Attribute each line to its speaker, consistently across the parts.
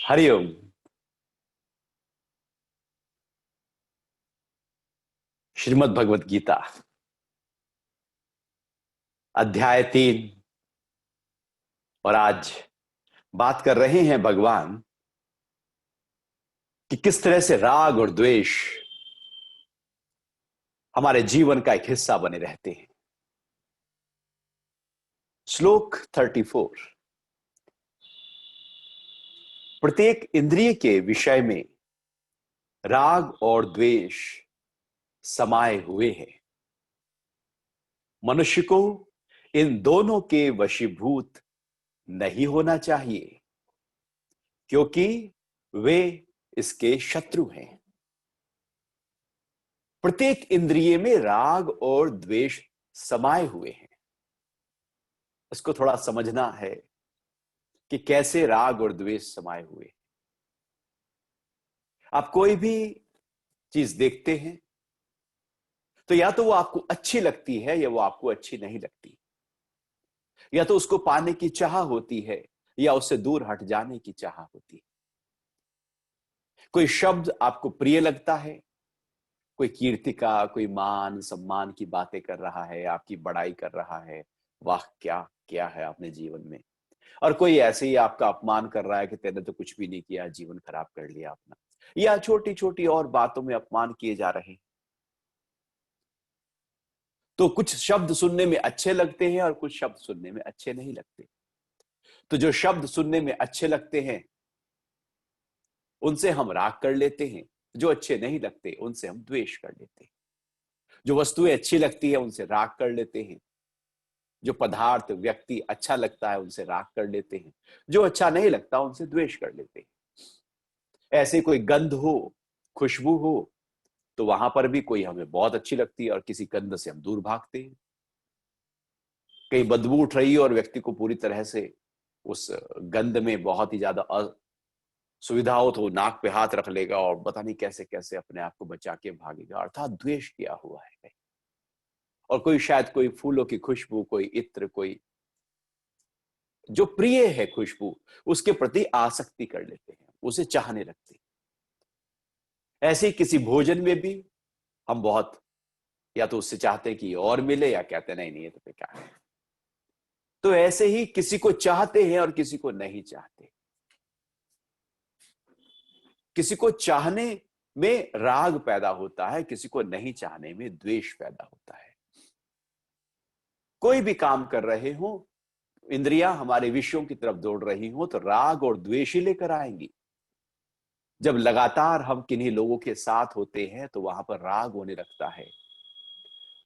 Speaker 1: हरिओम। श्रीमद् भगवत गीता अध्याय 3। और आज बात कर रहे हैं भगवान कि किस तरह से राग और द्वेष हमारे जीवन का एक हिस्सा बने रहते हैं। श्लोक 34। प्रत्येक इंद्रिय के विषय में राग और द्वेष समाये हुए हैं। मनुष्य को इन दोनों के वशीभूत नहीं होना चाहिए, क्योंकि वे इसके शत्रु हैं। प्रत्येक इंद्रिय में राग और द्वेष समाये हुए हैं। इसको थोड़ा समझना है कि कैसे राग और द्वेष समाये हुए। आप कोई भी चीज देखते हैं तो या तो वो आपको अच्छी लगती है या वो आपको अच्छी नहीं लगती, या तो उसको पाने की चाह होती है या उससे दूर हट जाने की चाह होती है। कोई शब्द आपको प्रिय लगता है, कोई कीर्ति का, कोई मान सम्मान की बातें कर रहा है, आपकी बड़ाई कर रहा है, वाह क्या क्या है आपने जीवन में। और कोई ऐसे ही आपका अपमान कर रहा है कि तेने तो कुछ भी नहीं किया, जीवन खराब कर लिया अपना, या छोटी छोटी और बातों में अपमान किए जा रहे हैं। तो कुछ शब्द सुनने में अच्छे लगते हैं और कुछ शब्द सुनने में अच्छे नहीं लगते। तो जो शब्द सुनने में अच्छे लगते हैं उनसे हम राग कर लेते हैं, जो अच्छे नहीं लगते उनसे हम द्वेष कर लेते हैं। जो वस्तुएं अच्छी लगती है उनसे राग कर लेते हैं, जो पदार्थ व्यक्ति अच्छा लगता है उनसे राग कर लेते हैं, जो अच्छा नहीं लगता उनसे द्वेष कर लेते हैं। ऐसे कोई गंध हो, खुशबू हो, तो वहां पर भी कोई हमें बहुत अच्छी लगती है और किसी गंध से हम दूर भागते हैं। कहीं बदबू उठ रही है और व्यक्ति को पूरी तरह से उस गंध में बहुत ही ज्यादा असुविधा हो तो नाक पे हाथ रख लेगा और पता नहीं कैसे कैसे अपने आप को बचा के भागेगा, अर्थात द्वेष किया हुआ है। और कोई शायद कोई फूलों की खुशबू, कोई इत्र, कोई जो प्रिय है खुशबू, उसके प्रति आसक्ति कर लेते हैं, उसे चाहने लगते हैं। ऐसे ही किसी भोजन में भी हम बहुत या तो उससे चाहते हैं कि और मिले, या कहते नहीं नहीं ये तो बेकार है। तो ऐसे ही किसी को चाहते हैं और किसी को नहीं चाहते। किसी को चाहने में राग पैदा होता है, किसी को नहीं चाहने में द्वेष पैदा होता है। कोई भी काम कर रहे हो, इंद्रियां हमारे विषयों की तरफ दौड़ रही हो तो राग और द्वेष ही लेकर आएंगी। जब लगातार हम किन्हीं लोगों के साथ होते हैं तो वहां पर राग होने लगता है,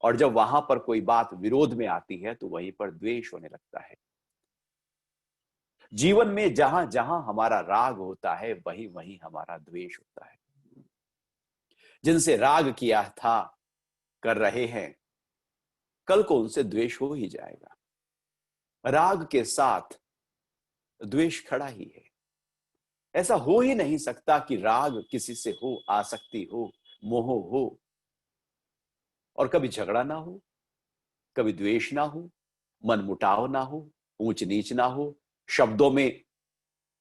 Speaker 1: और जब वहां पर कोई बात विरोध में आती है तो वहीं पर द्वेष होने लगता है। जीवन में जहां जहां हमारा राग होता है वहीं वहीं हमारा द्वेष होता है। जिनसे राग किया था, कर रहे हैं, कल को उनसे द्वेष हो ही जाएगा। राग के साथ द्वेष खड़ा ही है। ऐसा हो ही नहीं सकता कि राग किसी से हो, आसक्ति हो, मोह हो और कभी झगड़ा ना हो, कभी द्वेष ना हो, मनमुटाव ना हो, ऊंच नीच ना हो, शब्दों में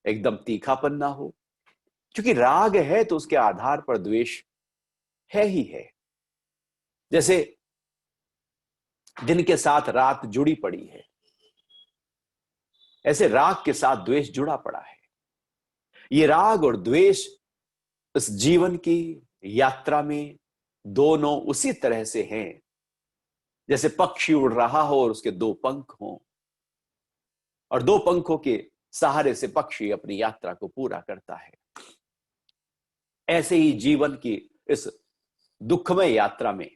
Speaker 1: एकदम तीखापन ना हो। क्योंकि राग है तो उसके आधार पर द्वेष है ही है। जैसे दिन के साथ रात जुड़ी पड़ी है, ऐसे राग के साथ द्वेष जुड़ा पड़ा है। ये राग और द्वेष इस जीवन की यात्रा में दोनों उसी तरह से हैं जैसे पक्षी उड़ रहा हो और उसके दो पंख हों, और दो पंखों के सहारे से पक्षी अपनी यात्रा को पूरा करता है। ऐसे ही जीवन की इस दुखमय यात्रा में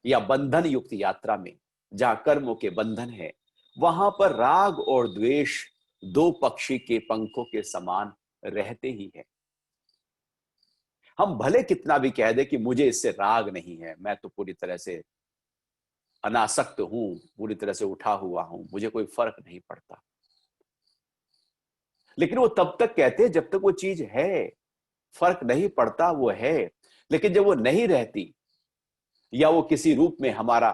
Speaker 1: या बंधन युक्त यात्रा में, जहां कर्मों के बंधन है, वहां पर राग और द्वेष दो पक्षी के पंखों के समान रहते ही हैं। हम भले कितना भी कह दे कि मुझे इससे राग नहीं है, मैं तो पूरी तरह से अनासक्त हूं, पूरी तरह से उठा हुआ हूं, मुझे कोई फर्क नहीं पड़ता, लेकिन वो तब तक कहते हैं जब तक वो चीज है। फर्क नहीं पड़ता वो है, लेकिन जब वो नहीं रहती या वो किसी रूप में हमारा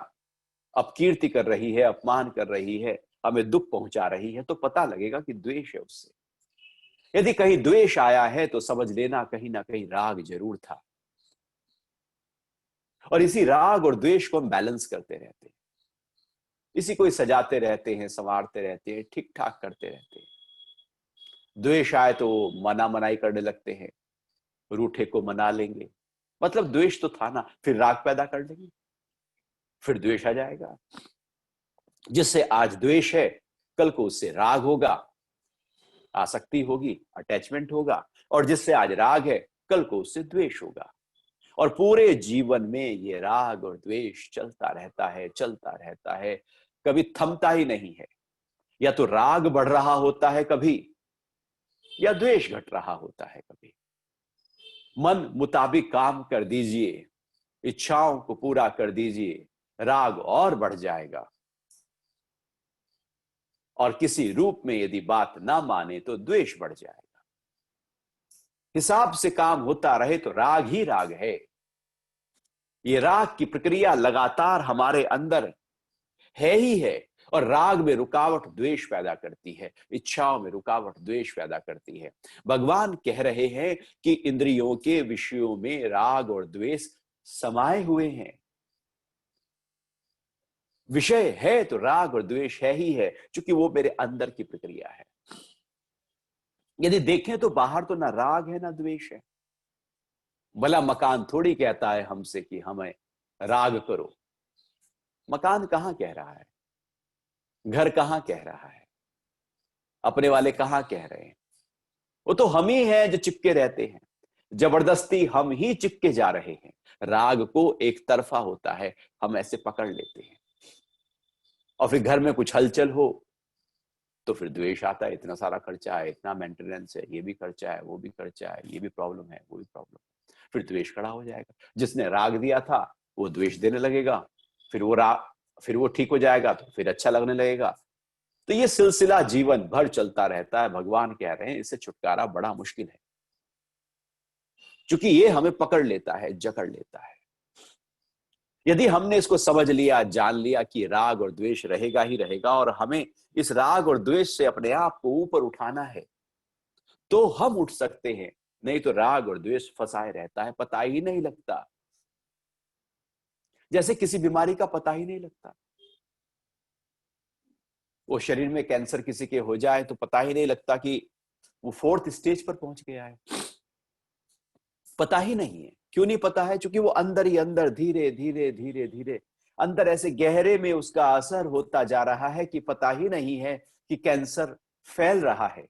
Speaker 1: अपकीर्ति कर रही है, अपमान कर रही है, हमें दुख पहुंचा रही है, तो पता लगेगा कि द्वेष है उससे। यदि कहीं द्वेष आया है तो समझ लेना कहीं ना कहीं राग जरूर था, और इसी राग और द्वेष को हम बैलेंस करते रहते हैं, इसी को सजाते रहते हैं, संवारते रहते हैं, ठीक ठाक करते रहते हैं। द्वेष आए तो मना मनाई करने लगते हैं, रूठे को मना लेंगे, मतलब द्वेष तो था ना, फिर राग पैदा कर लेंगे, फिर द्वेष आ जाएगा। जिससे आज द्वेष है, कल को उससे राग होगा, आसक्ति होगी, अटैचमेंट होगा, और जिससे आज राग है, कल को उससे द्वेष होगा। और पूरे जीवन में ये राग और द्वेष चलता रहता है, चलता रहता है, कभी थमता ही नहीं है। या तो राग बढ़ रहा होता है कभी, या द्वेष घट रहा होता है कभी। मन मुताबिक काम कर दीजिए, इच्छाओं को पूरा कर दीजिए, राग और बढ़ जाएगा। और किसी रूप में यदि बात ना माने तो द्वेष बढ़ जाएगा। हिसाब से काम होता रहे तो राग ही राग है। ये राग की प्रक्रिया लगातार हमारे अंदर है ही है, और राग में रुकावट द्वेष पैदा करती है, इच्छाओं में रुकावट द्वेष पैदा करती है। भगवान कह रहे हैं कि इंद्रियों के विषयों में राग और द्वेष समाये हुए हैं। विषय है तो राग और द्वेष है ही है, क्योंकि वो मेरे अंदर की प्रक्रिया है। यदि देखें तो बाहर तो ना राग है ना द्वेष है। भला मकान थोड़ी कहता है हमसे कि हमें राग करो। मकान कहां कह रहा है, घर कहां कह रहा है, अपने वाले कहां कह रहे हैं। वो तो हम ही हैं जो चिपके रहते हैं, जबरदस्ती हम ही चिपके जा रहे हैं। राग को एक तरफा होता है, हम ऐसे पकड़ लेते हैं, और फिर घर में कुछ हलचल हो तो फिर द्वेष आता है। इतना सारा खर्चा है, इतना मेंटेनेंस है, ये भी खर्चा है, वो भी खर्चा है, ये भी प्रॉब्लम है, वो भी प्रॉब्लम है। फिर द्वेष खड़ा हो जाएगा। जिसने राग दिया था वो द्वेष देने लगेगा, फिर वो ठीक हो जाएगा तो फिर अच्छा लगने लगेगा। तो ये सिलसिला जीवन भर चलता रहता है। भगवान कह रहे हैं इससे छुटकारा बड़ा मुश्किल है, क्योंकि ये हमें पकड़ लेता है, जकड़ लेता है। यदि हमने इसको समझ लिया, जान लिया कि राग और द्वेष रहेगा ही रहेगा, और हमें इस राग और द्वेष से अपने आप को ऊपर उठाना है, तो हम उठ सकते हैं। नहीं तो राग और द्वेष फंसाए रहता है, पता ही नहीं लगता। जैसे किसी बीमारी का पता ही नहीं लगता। वो शरीर में कैंसर किसी के हो जाए तो पता ही नहीं लगता कि वो 4th स्टेज पर पहुंच गया है। पता ही नहीं है। क्यों नहीं पता है? क्योंकि वो अंदर ही अंदर धीरे धीरे धीरे धीरे अंदर ऐसे गहरे में उसका असर होता जा रहा है कि पता ही नहीं है कि कैंसर फैल रहा है।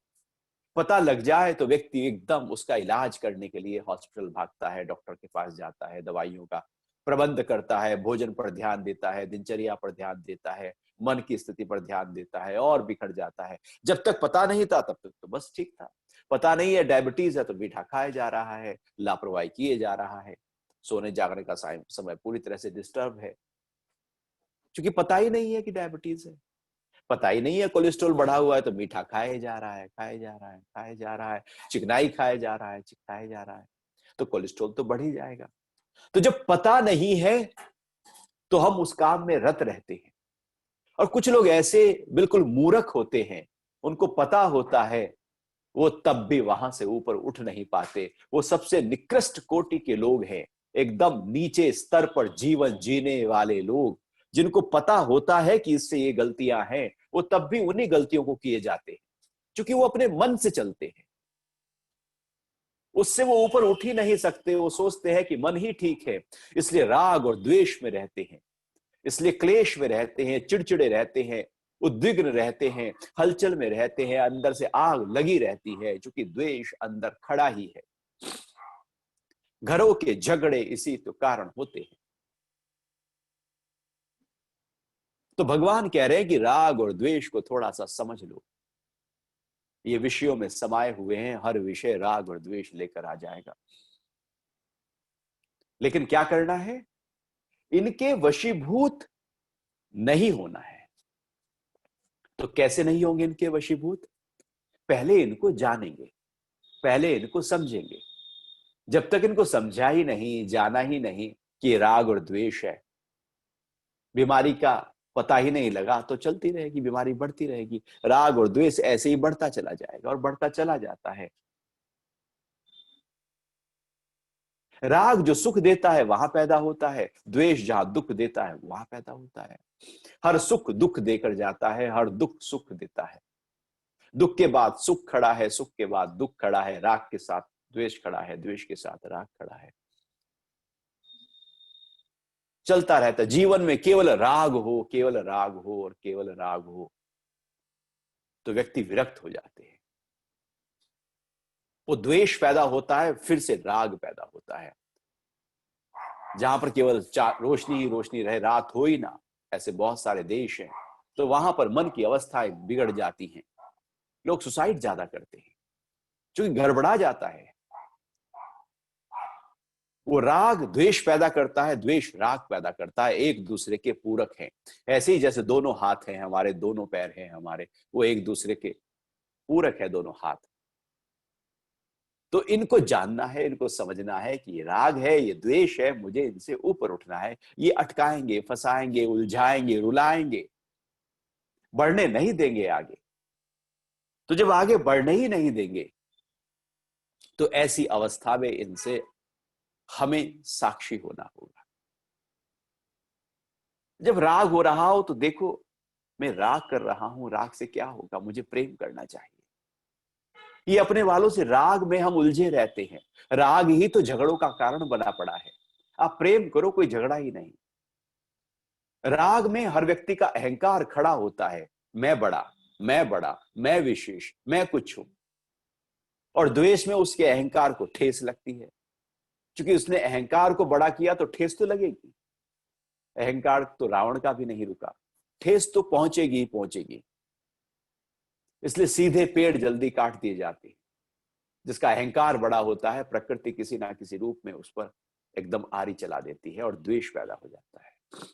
Speaker 1: पता लग जाए तो व्यक्ति एकदम उसका इलाज करने के लिए हॉस्पिटल भागता है, डॉक्टर के पास जाता है, दवाइयों का प्रबंध करता है, भोजन पर ध्यान देता है, दिनचर्या पर ध्यान देता है, मन की स्थिति पर ध्यान देता है, और बिखर जाता है। जब तक पता नहीं था तब तक तो बस ठीक था। पता नहीं है डायबिटीज है तो मीठा खाया जा रहा है, लापरवाही किए जा रहा है, सोने जागने का समय पूरी तरह से डिस्टर्ब है, क्योंकि पता ही नहीं है कि डायबिटीज है। पता ही नहीं है कोलेस्ट्रॉल बढ़ा हुआ है तो मीठा खाए जा रहा है, खाए जा रहा है, खाए जा रहा है, चिकनाई खाए जा रहा है, चिकनाए जा रहा है, तो कोलेस्ट्रॉल तो बढ़ ही जाएगा। तो जब पता नहीं है तो हम उस काम में रत रहते हैं। और कुछ लोग ऐसे बिल्कुल मूर्ख होते हैं, उनको पता होता है, वो तब भी वहां से ऊपर उठ नहीं पाते। वो सबसे निकृष्ट कोटि के लोग हैं, एकदम नीचे स्तर पर जीवन जीने वाले लोग, जिनको पता होता है कि इससे ये गलतियां हैं, वो तब भी उन्हीं गलतियों को किए जाते हैं, क्योंकि वो अपने मन से चलते हैं। उससे वो ऊपर उठ ही नहीं सकते। वो सोचते हैं कि मन ही ठीक है, इसलिए राग और द्वेष में रहते हैं, इसलिए क्लेश में रहते हैं, चिड़चिड़े रहते हैं, उद्विग्न रहते हैं, हलचल में रहते हैं, अंदर से आग लगी रहती है, क्योंकि द्वेष अंदर खड़ा ही है। घरों के झगड़े इसी तो कारण होते हैं। तो भगवान कह रहे हैं कि राग और द्वेष को थोड़ा सा समझ लो। ये विषयों में समाये हुए हैं, हर विषय राग और द्वेष लेकर आ जाएगा। लेकिन क्या करना है? इनके वशीभूत नहीं होना है। तो कैसे नहीं होंगे इनके वशीभूत? पहले इनको जानेंगे, पहले इनको समझेंगे। जब तक इनको समझा ही नहीं, जाना ही नहीं कि राग और द्वेष है, बीमारी का पता ही नहीं लगा तो चलती रहेगी, बीमारी बढ़ती रहेगी। राग और द्वेष ऐसे ही बढ़ता चला जाएगा और बढ़ता चला जाता है। राग जो सुख देता है वहां पैदा होता है, द्वेष जहां दुख देता है वहां पैदा होता है। हर सुख दुख देकर जाता है, हर दुख सुख देता है। दुख के बाद सुख खड़ा है, सुख के बाद दुख खड़ा है, राग के साथ द्वेष खड़ा है, द्वेष के साथ राग खड़ा है। चलता रहता है। जीवन में केवल राग हो, केवल राग हो और केवल राग हो तो व्यक्ति विरक्त हो जाते हैं। वो द्वेष पैदा होता है, फिर से राग पैदा होता है। जहां पर केवल रोशनी ही रोशनी रहे, रात हो ही ना, ऐसे बहुत सारे देश हैं, तो वहां पर मन की अवस्थाएं बिगड़ जाती हैं। लोग सुसाइड ज्यादा करते हैं क्योंकि गड़बड़ा जाता है। वो राग द्वेष पैदा करता है, द्वेष राग पैदा करता है, एक दूसरे के पूरक हैं। ऐसे ही जैसे दोनों हाथ हैं हमारे, दोनों पैर हैं हमारे, वो एक दूसरे के पूरक है दोनों हाथ। तो इनको जानना है, इनको समझना है कि ये राग है, ये द्वेष है, मुझे इनसे ऊपर उठना है। ये अटकाएंगे, फंसाएंगे, उलझाएंगे, रुलाएंगे, बढ़ने नहीं देंगे आगे। तो जब आगे बढ़ने ही नहीं देंगे तो ऐसी अवस्था में इनसे हमें साक्षी होना होगा। जब राग हो रहा हो तो देखो, मैं राग कर रहा हूं, राग से क्या होगा, मुझे प्रेम करना चाहिए। ये अपने वालों से राग में हम उलझे रहते हैं। राग ही तो झगड़ों का कारण बना पड़ा है। आप प्रेम करो, कोई झगड़ा ही नहीं। राग में हर व्यक्ति का अहंकार खड़ा होता है, मैं बड़ा, मैं बड़ा, मैं विशेष, मैं कुछ हूं। और द्वेष में उसके अहंकार को ठेस लगती है, क्योंकि उसने अहंकार को बड़ा किया तो ठेस तो लगेगी। अहंकार तो रावण का भी नहीं रुका, ठेस तो पहुंचेगी ही पहुंचेगी। इसलिए सीधे पेड़ जल्दी काट दिए जाते हैं। जिसका अहंकार बड़ा होता है, प्रकृति किसी ना किसी रूप में उस पर एकदम आरी चला देती है और द्वेष पैदा हो जाता है।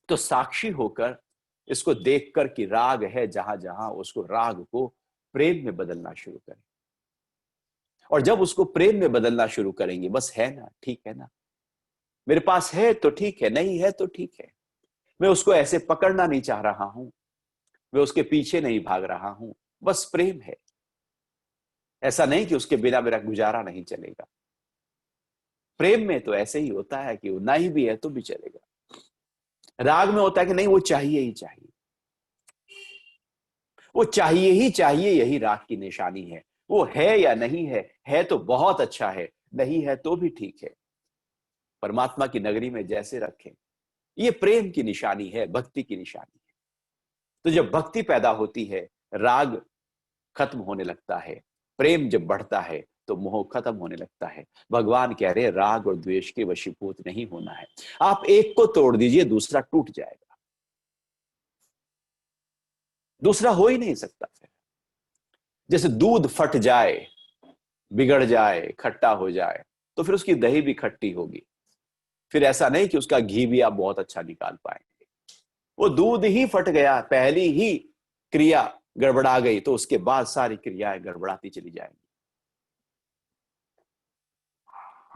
Speaker 1: तो साक्षी होकर इसको देखकर कि राग है जहां जहां, उसको राग को प्रेम में बदलना शुरू करें। और जब उसको प्रेम में बदलना शुरू करेंगे, बस है ना, ठीक है ना, मेरे पास है तो ठीक है, नहीं है तो ठीक है, मैं उसको ऐसे पकड़ना नहीं चाह रहा हूं, मैं उसके पीछे नहीं भाग रहा हूं, बस प्रेम है। ऐसा नहीं कि उसके बिना मेरा गुजारा नहीं चलेगा। प्रेम में तो ऐसे ही होता है कि वो नहीं भी है तो भी चलेगा। राग में होता है कि नहीं, वो चाहिए ही चाहिए, वो चाहिए ही चाहिए, यही राग की निशानी है। वो है या नहीं है तो बहुत अच्छा है, नहीं है तो भी ठीक है। परमात्मा की नगरी में जैसे रखें, ये प्रेम की निशानी है, भक्ति की निशानी है। तो जब भक्ति पैदा होती है, राग खत्म होने लगता है, प्रेम जब बढ़ता है तो मोह खत्म होने लगता है। भगवान कह रहे हैं राग और द्वेष के वशीभूत नहीं होना है। आप एक को तोड़ दीजिए, दूसरा टूट जाएगा, दूसरा हो ही नहीं सकता। फिर जैसे दूध फट जाए, बिगड़ जाए, खट्टा हो जाए, तो फिर उसकी दही भी खट्टी होगी। फिर ऐसा नहीं कि उसका घी भी आप बहुत अच्छा निकाल पाएंगे। वो दूध ही फट गया, पहली ही क्रिया गड़बड़ा गई तो उसके बाद सारी क्रियाएं गड़बड़ाती चली जाएंगी।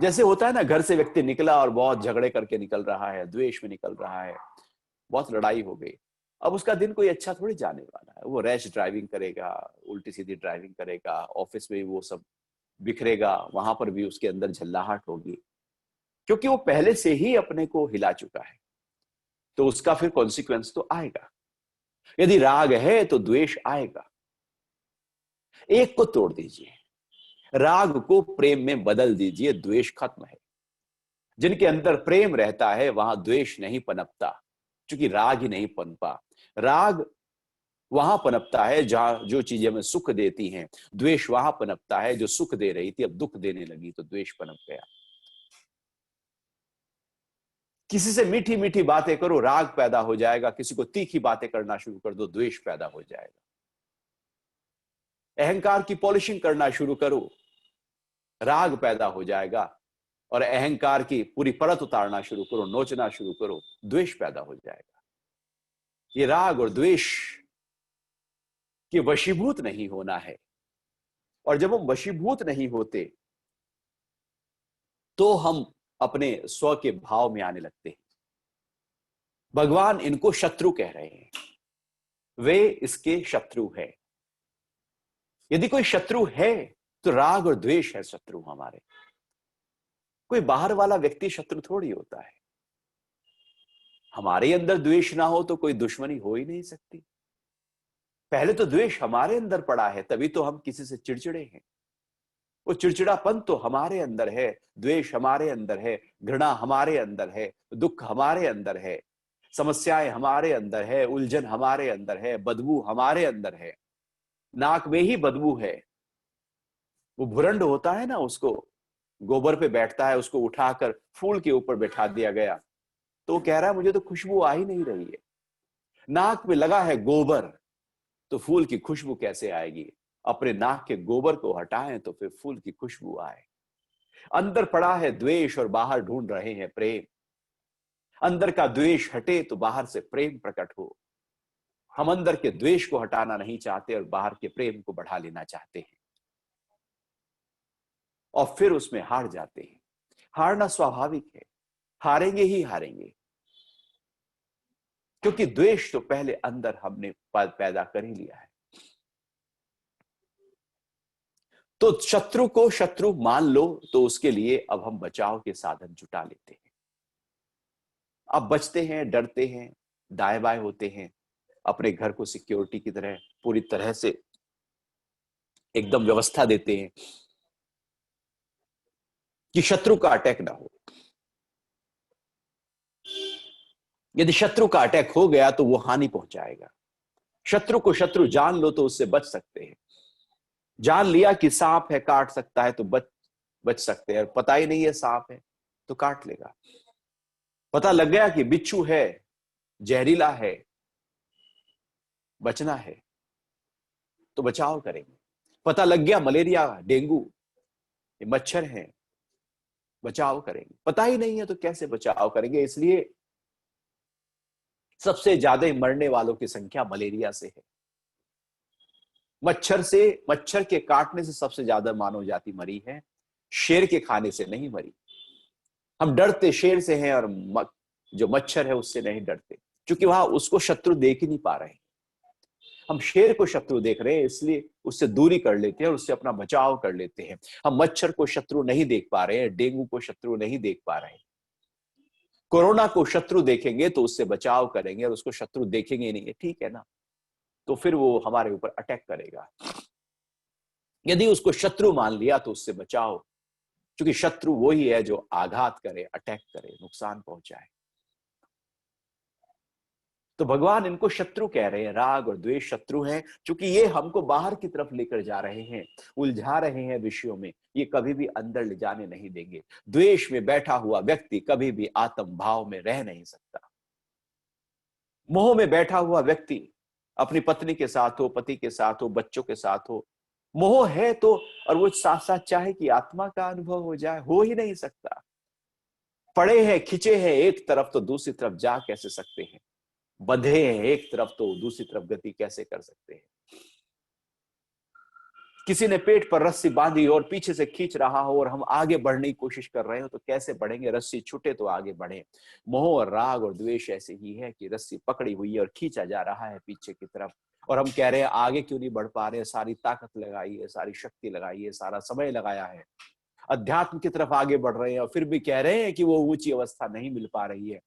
Speaker 1: जैसे होता है ना, घर से व्यक्ति निकला और बहुत झगड़े करके निकल रहा है, द्वेष में निकल रहा है, बहुत लड़ाई हो गई। अब उसका दिन कोई अच्छा थोड़ी जाने वाला है। वो रैश ड्राइविंग करेगा, उल्टी सीधी ड्राइविंग करेगा, ऑफिस में भी वो सब बिखरेगा, वहां पर भी उसके अंदर झल्लाहट होगी, क्योंकि वो पहले से ही अपने को हिला चुका है। तो उसका फिर कॉन्सिक्वेंस तो आएगा। यदि राग है तो द्वेष आएगा। एक को तोड़ दीजिए, राग को प्रेम में बदल दीजिए, द्वेष खत्म है। जिनके अंदर प्रेम रहता है वहां द्वेष नहीं पनपता, क्योंकि राग ही नहीं पनपा। राग वहां पनपता है जहां जो चीजें हमें सुख देती हैं, द्वेष वहां पनपता है जो सुख दे रही थी अब दुख देने लगी तो द्वेष पनप गया। किसी से मीठी मीठी बातें करो, राग पैदा हो जाएगा। किसी को तीखी बातें करना शुरू कर दो, द्वेष पैदा हो जाएगा। अहंकार की पॉलिशिंग करना शुरू करो, राग पैदा हो जाएगा। और अहंकार की पूरी परत उतारना शुरू करो, नोचना शुरू करो, द्वेष पैदा हो जाएगा। ये राग और द्वेष के वशीभूत नहीं होना है। और जब हम वशीभूत नहीं होते तो हम अपने स्व के भाव में आने लगते हैं। भगवान इनको शत्रु कह रहे हैं, वे इसके शत्रु है। यदि कोई शत्रु है तो राग और द्वेष है शत्रु हमारे। कोई बाहर वाला व्यक्ति शत्रु थोड़ी होता है। हमारे अंदर द्वेष ना हो तो कोई दुश्मनी हो ही नहीं सकती। पहले तो द्वेष हमारे अंदर पड़ा है, तभी तो हम किसी से चिड़चिड़े हैं। वो चिड़चिड़ापन तो हमारे अंदर है, द्वेष हमारे अंदर है, घृणा हमारे अंदर है, दुख हमारे अंदर है, समस्याएं हमारे अंदर है, उलझन हमारे अंदर है, बदबू हमारे अंदर है। नाक में ही बदबू है। वो भुरंड होता है ना, उसको गोबर पे बैठता है, उसको उठाकर फूल के ऊपर बैठा दिया गया, तो वो कह रहा है मुझे तो खुशबू आ ही नहीं रही है। नाक में लगा है गोबर, तो फूल की खुशबू कैसे आएगी? अपने नाक के गोबर को हटाएं तो फिर फूल की खुशबू आए। अंदर पड़ा है द्वेष और बाहर ढूंढ रहे हैं प्रेम। अंदर का द्वेष हटे तो बाहर से प्रेम प्रकट हो। हम अंदर के द्वेष को हटाना नहीं चाहते और बाहर के प्रेम को बढ़ा लेना चाहते हैं, और फिर उसमें हार जाते हैं। हारना स्वाभाविक है, हारेंगे ही हारेंगे, क्योंकि द्वेष तो पहले अंदर हमने पैदा कर ही लिया है। तो शत्रु को शत्रु मान लो तो उसके लिए अब हम बचाव के साधन जुटा लेते हैं। अब बचते हैं, डरते हैं, दाएं बाएं होते हैं, अपने घर को सिक्योरिटी की तरह पूरी तरह से एकदम व्यवस्था देते हैं कि शत्रु का अटैक ना हो। यदि शत्रु का अटैक हो गया तो वो हानि पहुंचाएगा। शत्रु को शत्रु जान लो तो उससे बच सकते हैं। जान लिया कि सांप है, काट सकता है, तो बच सकते हैं। पता ही नहीं है सांप है तो काट लेगा। पता लग गया कि बिच्छू है, जहरीला है, बचना है तो बचाव करेंगे। पता लग गया मलेरिया, डेंगू, ये मच्छर हैं, बचाव करेंगे। पता ही नहीं है तो कैसे बचाव करेंगे? इसलिए सबसे ज्यादा मरने वालों की संख्या मलेरिया से है। मच्छर से, मच्छर के काटने से सबसे ज्यादा मानव जाति मरी है, शेर के खाने से नहीं मरी। हम डरते शेर से हैं और जो मच्छर है उससे नहीं डरते, क्योंकि वहां उसको शत्रु देख ही नहीं पा रहे हैं। हम शेर को शत्रु देख रहे हैं, इसलिए उससे दूरी कर लेते हैं और उससे अपना बचाव कर लेते हैं। हम मच्छर को शत्रु नहीं देख पा रहे हैं, डेंगू को शत्रु नहीं देख पा रहे हैं। कोरोना को शत्रु देखेंगे तो उससे बचाव करेंगे, और उसको शत्रु देखेंगे नहीं, ठीक है ना, तो फिर वो हमारे ऊपर अटैक करेगा। यदि उसको शत्रु मान लिया तो उससे बचाओ, क्योंकि शत्रु वही है जो आघात करे, अटैक करे, नुकसान पहुंचाए। तो भगवान इनको शत्रु कह रहे हैं, राग और द्वेष शत्रु हैं, क्योंकि ये हमको बाहर की तरफ लेकर जा रहे हैं, उलझा रहे हैं विषयों में। ये कभी भी अंदर ले जाने नहीं देंगे। द्वेष में बैठा हुआ व्यक्ति कभी भी आत्म भाव में रह नहीं सकता। मोह में बैठा हुआ व्यक्ति अपनी पत्नी के साथ हो, पति के साथ हो, बच्चों के साथ हो, मोह है तो, और वो साथ साथ चाहे कि आत्मा का अनुभव हो जाए, हो ही नहीं सकता। पड़े हैं, खिंचे हैं एक तरफ तो दूसरी तरफ जा कैसे सकते हैं? बंधे हैं एक तरफ तो दूसरी तरफ गति कैसे कर सकते हैं? किसी ने पेट पर रस्सी बांधी और पीछे से खींच रहा हो और हम आगे बढ़ने की कोशिश कर रहे हो तो कैसे बढ़ेंगे? रस्सी छूटे तो आगे बढ़े। मोह और राग और द्वेष ऐसे ही है कि रस्सी पकड़ी हुई है और खींचा जा रहा है पीछे की तरफ, और हम कह रहे हैं आगे क्यों नहीं बढ़ पा रहे? सारी ताकत लगाई है, सारी शक्ति लगाई है, सारा समय लगाया है, अध्यात्म की तरफ आगे बढ़ रहे हैं, और फिर भी कह रहे हैं कि वो ऊंची अवस्था नहीं मिल पा रही है,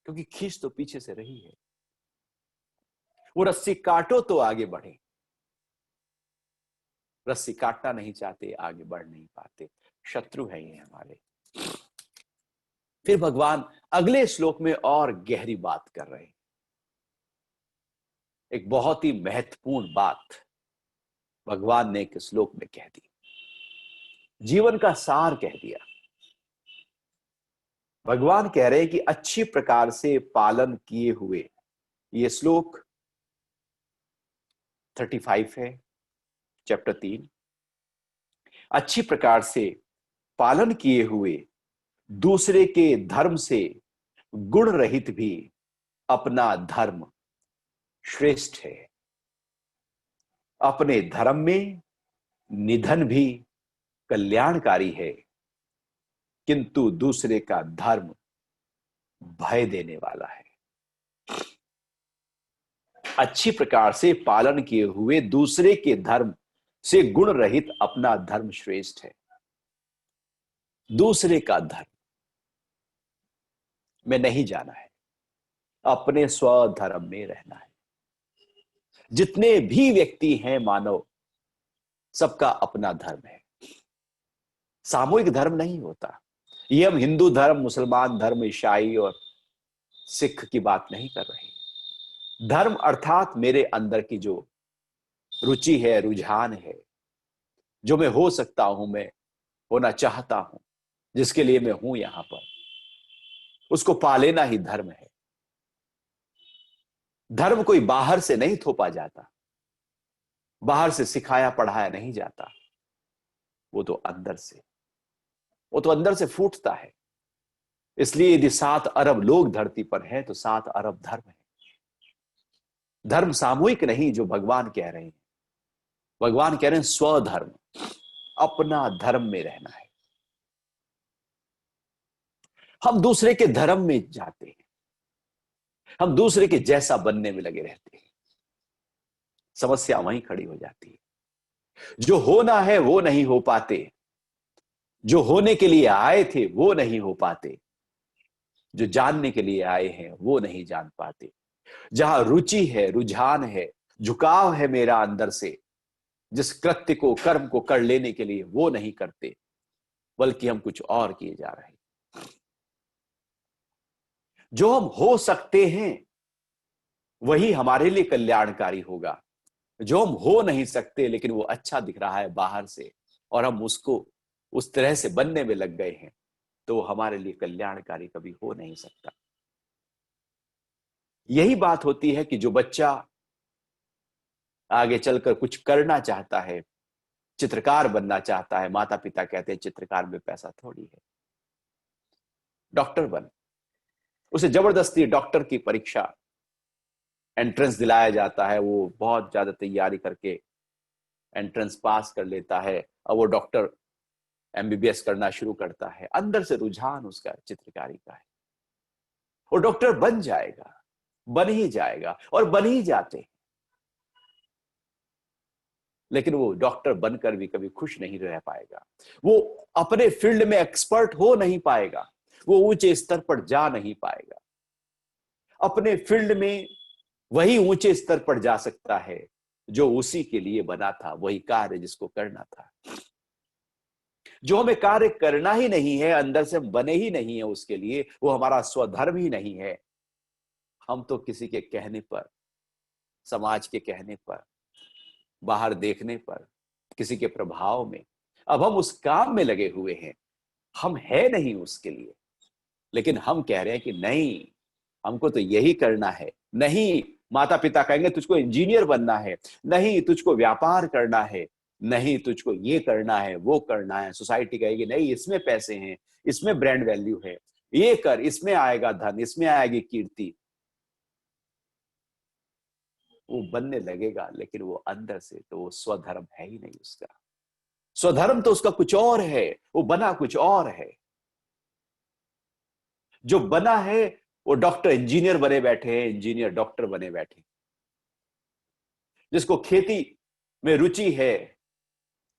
Speaker 1: क्योंकि खींच तो पीछे से रही है। वो रस्सी काटो तो आगे बढ़े, रस्सी काटना नहीं चाहते, आगे बढ़ नहीं पाते। शत्रु है ये हमारे। फिर भगवान अगले श्लोक में और गहरी बात कर रहे हैं। एक बहुत ही महत्वपूर्ण बात भगवान ने एक श्लोक में कह दी, जीवन का सार कह दिया। भगवान कह रहे हैं कि अच्छी प्रकार से पालन किए हुए, ये श्लोक 35 है, चैप्टर 3। अच्छी प्रकार से पालन किए हुए दूसरे के धर्म से गुण रहित भी अपना धर्म श्रेष्ठ है। अपने धर्म में निधन भी कल्याणकारी है, किंतु दूसरे का धर्म भय देने वाला है। अच्छी प्रकार से पालन किए हुए दूसरे के धर्म से गुण रहित अपना धर्म श्रेष्ठ है। दूसरे का धर्म में नहीं जाना है, अपने स्वधर्म में रहना है। जितने भी व्यक्ति हैं मानव, सबका अपना धर्म है। सामूहिक धर्म नहीं होता। ये हम हिंदू धर्म, मुसलमान धर्म, ईसाई और सिख की बात नहीं कर रहे। धर्म अर्थात मेरे अंदर की जो रुचि है, रुझान है, जो मैं हो सकता हूं, मैं होना चाहता हूं, जिसके लिए मैं हूं यहां पर, उसको पा लेना ही धर्म है। धर्म कोई बाहर से नहीं थोपा जाता, बाहर से सिखाया पढ़ाया नहीं जाता। वो तो अंदर से, वो तो अंदर से फूटता है। इसलिए यदि 7 अरब लोग धरती पर हैं तो 7 अरब धर्म है। धर्म सामूहिक नहीं जो भगवान कह रहे हैं। भगवान कह रहे हैं स्वधर्म, अपना धर्म में रहना है। हम दूसरे के धर्म में जाते हैं, हम दूसरे के जैसा बनने में लगे रहते हैं। समस्या वहीं खड़ी हो जाती है। जो होना है वो नहीं हो पाते, जो होने के लिए आए थे वो नहीं हो पाते, जो जानने के लिए आए हैं वो नहीं जान पाते। जहां रुचि है, रुझान है, झुकाव है मेरा अंदर से, जिस कृत्य को, कर्म को कर लेने के लिए, वो नहीं करते, बल्कि हम कुछ और किए जा रहे हैं। जो हम हो सकते हैं वही हमारे लिए कल्याणकारी होगा। जो हम हो नहीं सकते लेकिन वो अच्छा दिख रहा है बाहर से और हम उसको उस तरह से बनने में लग गए हैं, तो वो हमारे लिए कल्याणकारी कभी हो नहीं सकता। यही बात होती है कि जो बच्चा आगे चलकर कुछ करना चाहता है, चित्रकार बनना चाहता है, माता पिता कहते हैं चित्रकार में पैसा थोड़ी है, डॉक्टर बन। उसे जबरदस्ती डॉक्टर की परीक्षा, एंट्रेंस दिलाया जाता है। वो बहुत ज्यादा तैयारी करके एंट्रेंस पास कर लेता है और वो डॉक्टर एमबीबीएस करना शुरू करता है। अंदर से रुझान उसका चित्रकारी का है। वो डॉक्टर बन जाएगा, बन ही जाएगा और बन ही जाते हैं। लेकिन वो डॉक्टर बनकर भी कभी खुश नहीं रह पाएगा। वो अपने फील्ड में एक्सपर्ट हो नहीं पाएगा, वो ऊंचे स्तर पर जा नहीं पाएगा। अपने फील्ड में वही ऊंचे स्तर पर जा सकता है जो उसी के लिए बना था, वही कार्य जिसको करना था। जो हमें कार्य करना ही नहीं है, अंदर से बने ही नहीं है उसके लिए, वो हमारा स्वधर्म ही नहीं है। हम तो किसी के कहने पर, समाज के कहने पर, बाहर देखने पर, किसी के प्रभाव में अब हम उस काम में लगे हुए हैं। हम है नहीं उसके लिए, लेकिन हम कह रहे हैं कि नहीं, हमको तो यही करना है। नहीं, माता पिता कहेंगे तुझको इंजीनियर बनना है, नहीं तुझको व्यापार करना है, नहीं तुझको ये करना है, वो करना है। सोसाइटी कहेगी नहीं, इसमें पैसे हैं, इसमें ब्रांड वैल्यू है, ये कर, इसमें आएगा धन, इसमें आएगी कीर्ति। वो बनने लगेगा, लेकिन वो अंदर से तो वो स्वधर्म है ही नहीं उसका। स्वधर्म तो उसका कुछ और है, वो बना कुछ और है। जो बना है वो डॉक्टर इंजीनियर बने बैठे हैं, इंजीनियर डॉक्टर बने बैठे। जिसको खेती में रुचि है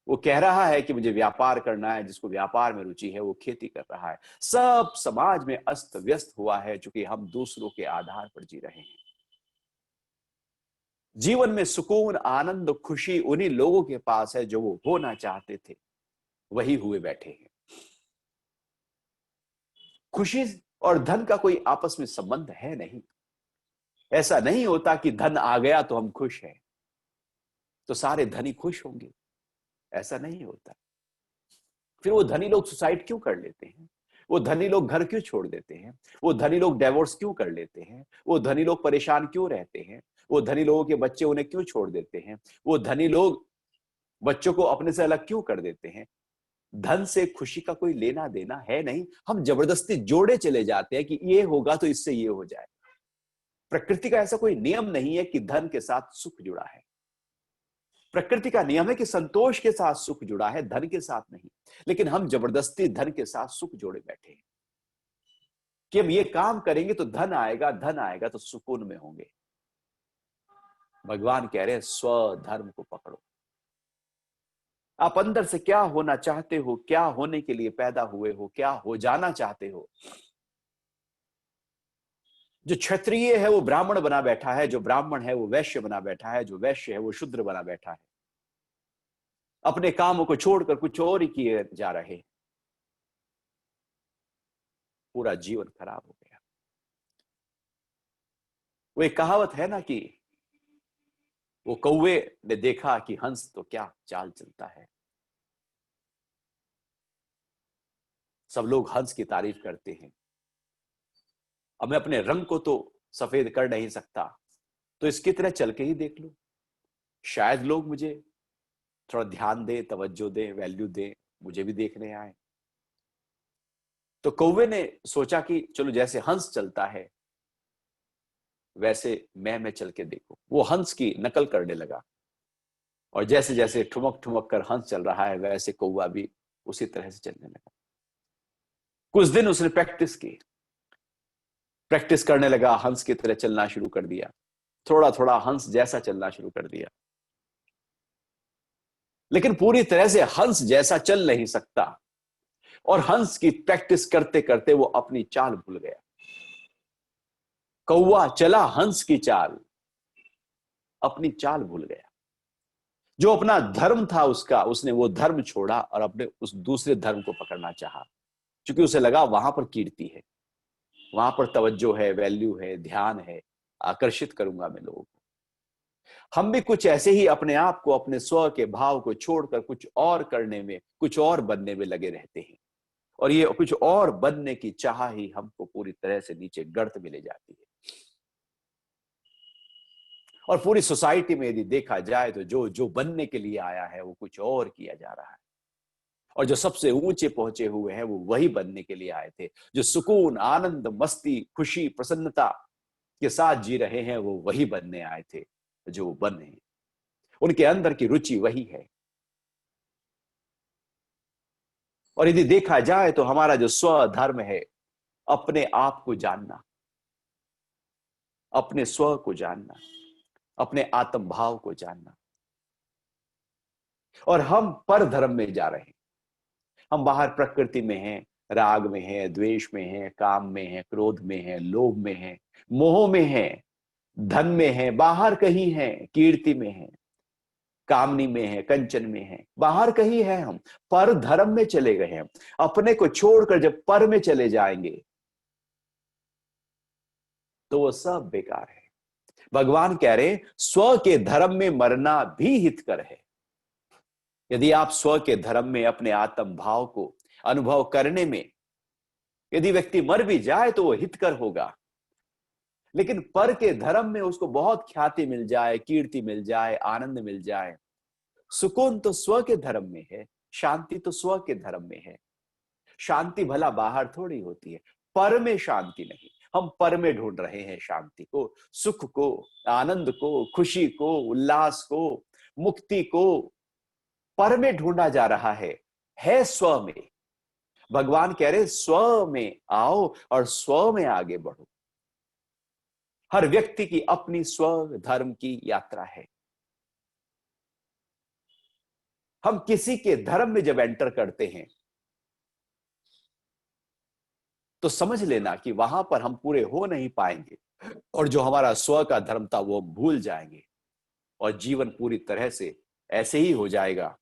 Speaker 1: वो कह रहा है कि मुझे व्यापार करना है, जिसको व्यापार में रुचि है वो खेती कर रहा है। सब समाज में अस्त व्यस्त हुआ है, चूंकि हम दूसरों के आधार पर जी रहे हैं। जीवन में सुकून, आनंद, खुशी उन्हीं लोगों के पास है जो वो होना चाहते थे, वही हुए बैठे हैं। खुशी और धन का कोई आपस में संबंध है नहीं। ऐसा नहीं होता कि धन आ गया तो हम खुश हैं, तो सारे धनी खुश होंगे, ऐसा नहीं होता। फिर वो धनी लोग सुसाइड क्यों कर लेते हैं? वो धनी लोग घर क्यों छोड़ देते हैं? वो धनी लोग डिवोर्स क्यों कर लेते हैं? वो धनी लोग परेशान क्यों रहते हैं? वो धनी लोगों के बच्चे उन्हें क्यों छोड़ देते हैं? वो धनी लोग बच्चों को अपने से अलग क्यों कर देते हैं? धन से खुशी का कोई लेना देना है नहीं। हम जबरदस्ती जोड़े चले जाते हैं कि ये होगा तो इससे ये हो जाए। प्रकृति का ऐसा कोई नियम नहीं है कि धन के साथ सुख जुड़ा है। प्रकृति का नियम है कि संतोष के साथ सुख जुड़ा है, धन के साथ नहीं। लेकिन हम जबरदस्ती धन के साथ सुख जोड़े बैठे हैं। कि हम ये काम करेंगे तो धन आएगा, धन आएगा तो सुकून में होंगे। भगवान कह रहे हैं स्वधर्म को पकड़ो। आप अंदर से क्या होना चाहते हो, क्या होने के लिए पैदा हुए हो, क्या हो जाना चाहते हो। जो क्षत्रिय है वो ब्राह्मण बना बैठा है, जो ब्राह्मण है वो वैश्य बना बैठा है, जो वैश्य है वो शूद्र बना बैठा है। अपने कामों को छोड़कर कुछ और ही किए जा रहे, पूरा जीवन खराब हो गया। वो एक कहावत है ना कि वो कौवे ने देखा कि हंस तो क्या चाल चलता है। सब लोग हंस की तारीफ करते हैं, अब मैं अपने रंग को तो सफेद कर नहीं सकता, तो इसकी तरह चल के ही देख लूं, शायद लोग मुझे थोड़ा ध्यान दे, तवज्जो दे, वैल्यू दे, मुझे भी देखने आए। तो कौवे ने सोचा कि चलो जैसे हंस चलता है वैसे मैं चल के देखूं। वो हंस की नकल करने लगा, और जैसे जैसे ठुमक ठुमक कर हंस चल रहा है वैसे कौवा भी उसी तरह से चलने लगा। कुछ दिन उसने प्रैक्टिस करने लगा, हंस की तरह चलना शुरू कर दिया, थोड़ा थोड़ा हंस जैसा चलना शुरू कर दिया। लेकिन पूरी तरह से हंस जैसा चल नहीं सकता, और हंस की प्रैक्टिस करते करते वो अपनी चाल भूल गया। कौवा चला हंस की चाल, अपनी चाल भूल गया। जो अपना धर्म था उसका, उसने वो धर्म छोड़ा और अपने उस दूसरे धर्म को पकड़ना चाहा, क्योंकि उसे लगा वहां पर कीर्ति है, वहां पर तवज्जो है, वैल्यू है, ध्यान है, आकर्षित करूंगा मैं लोगों को। हम भी कुछ ऐसे ही अपने आप को, अपने स्व के भाव को छोड़कर कुछ और करने में, कुछ और बनने में लगे रहते हैं, और ये कुछ और बनने की चाह ही हमको पूरी तरह से नीचे गर्त में ले जाती है। और पूरी सोसाइटी में यदि देखा जाए तो जो जो बनने के लिए आया है वो कुछ और किया जा रहा है, और जो सबसे ऊंचे पहुंचे हुए हैं वो वही बनने के लिए आए थे। जो सुकून, आनंद, मस्ती, खुशी, प्रसन्नता के साथ जी रहे हैं वो वही बनने आए थे जो वो बन रहे हैं। उनके अंदर की रुचि वही है। और यदि देखा जाए तो हमारा जो स्वधर्म है, अपने आप को जानना, अपने स्व को जानना, अपने आत्म भाव को जानना। और हम पर धर्म में जा रहे हैं। हम बाहर प्रकृति में हैं, राग में हैं, द्वेष में हैं, काम में हैं, क्रोध में हैं, लोभ में हैं, मोह में हैं, धन में हैं, बाहर कहीं हैं, कीर्ति में हैं, कामनी में है, कंचन में है, बाहर कहीं है। हम पर धर्म में चले गए हैं। अपने को छोड़कर जब पर में चले जाएंगे तो वो सब बेकार है। भगवान कह रहे स्व के धर्म में मरना भी हितकर है। यदि आप स्व के धर्म में अपने आत्म भाव को अनुभव करने में यदि व्यक्ति मर भी जाए तो वो हितकर होगा। लेकिन पर के धर्म में उसको बहुत ख्याति मिल जाए, कीर्ति मिल जाए, आनंद मिल जाए, सुकून तो स्व के धर्म में है, शांति तो स्व के धर्म में है। शांति भला बाहर थोड़ी होती है, पर में शांति नहीं। हम पर में ढूंढ रहे हैं शांति को, सुख को, आनंद को, खुशी को, उल्लास को, मुक्ति को पर में ढूंढा जा रहा है स्व में। भगवान कह रहे स्व में आओ और स्व में आगे बढ़ो। हर व्यक्ति की अपनी स्व धर्म की यात्रा है। हम किसी के धर्म में जब एंटर करते हैं तो समझ लेना कि वहां पर हम पूरे हो नहीं पाएंगे, और जो हमारा स्व का धर्म था वो भूल जाएंगे, और जीवन पूरी तरह से ऐसे ही हो जाएगा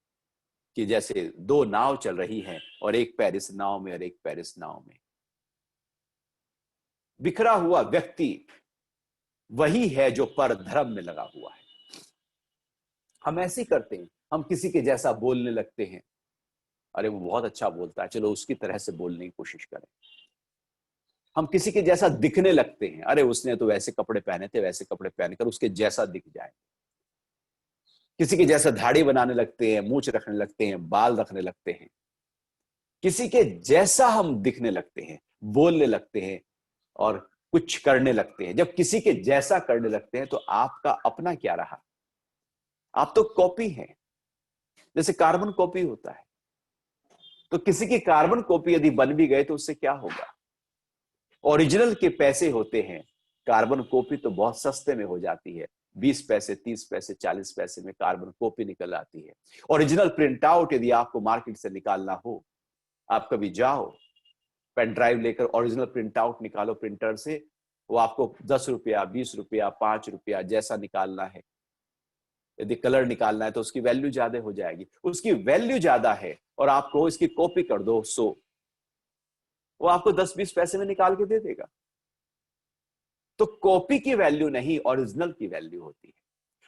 Speaker 1: कि जैसे दो नाव चल रही हैं और एक पैर इस नाव में और एक पैर इस नाव में। बिखरा हुआ व्यक्ति वही है जो पर धर्म में लगा हुआ है। हम ऐसे ही करते हैं, हम किसी के जैसा बोलने लगते हैं, अरे वो बहुत अच्छा बोलता है, चलो उसकी तरह से बोलने की कोशिश करें। हम किसी के जैसा दिखने लगते हैं, अरे उसने तो वैसे कपड़े पहने थे, वैसे कपड़े पहनकर उसके जैसा दिख जाए। किसी के जैसा दाढ़ी बनाने लगते हैं, मूंछ रखने लगते हैं, बाल रखने लगते हैं। किसी के जैसा हम दिखने लगते हैं, बोलने लगते हैं और कुछ करने लगते हैं। जब किसी के जैसा करने लगते हैं तो आपका अपना क्या रहा? आप तो कॉपी हैं, जैसे कार्बन कॉपी होता है। तो किसी की कार्बन कॉपी यदि बन भी गए तो उससे क्या होगा? ओरिजिनल के पैसे होते हैं, कार्बन कॉपी तो बहुत सस्ते में हो जाती है, 20 पैसे, 30 पैसे, 40 पैसे में कार्बन कॉपी निकल आती है। ओरिजिनल प्रिंट आउट यदि आपको मार्केट से निकालना हो, आप कभी जाओ, पेन ड्राइव लेकर ओरिजिनल प्रिंट आउट निकालो प्रिंटर से, वो आपको 10 रुपया, 20 रुपया, 5 रुपया जैसा निकालना है। यदि कलर निकालना है तो उसकी वैल्यू ज्यादा हो जाएगी, उसकी वैल्यू ज्यादा है और आपको इसकी कॉपी कर दो 100, वो आपको 10-20 पैसे में निकाल के दे देगा। तो कॉपी की वैल्यू नहीं, ओरिजिनल की वैल्यू होती है।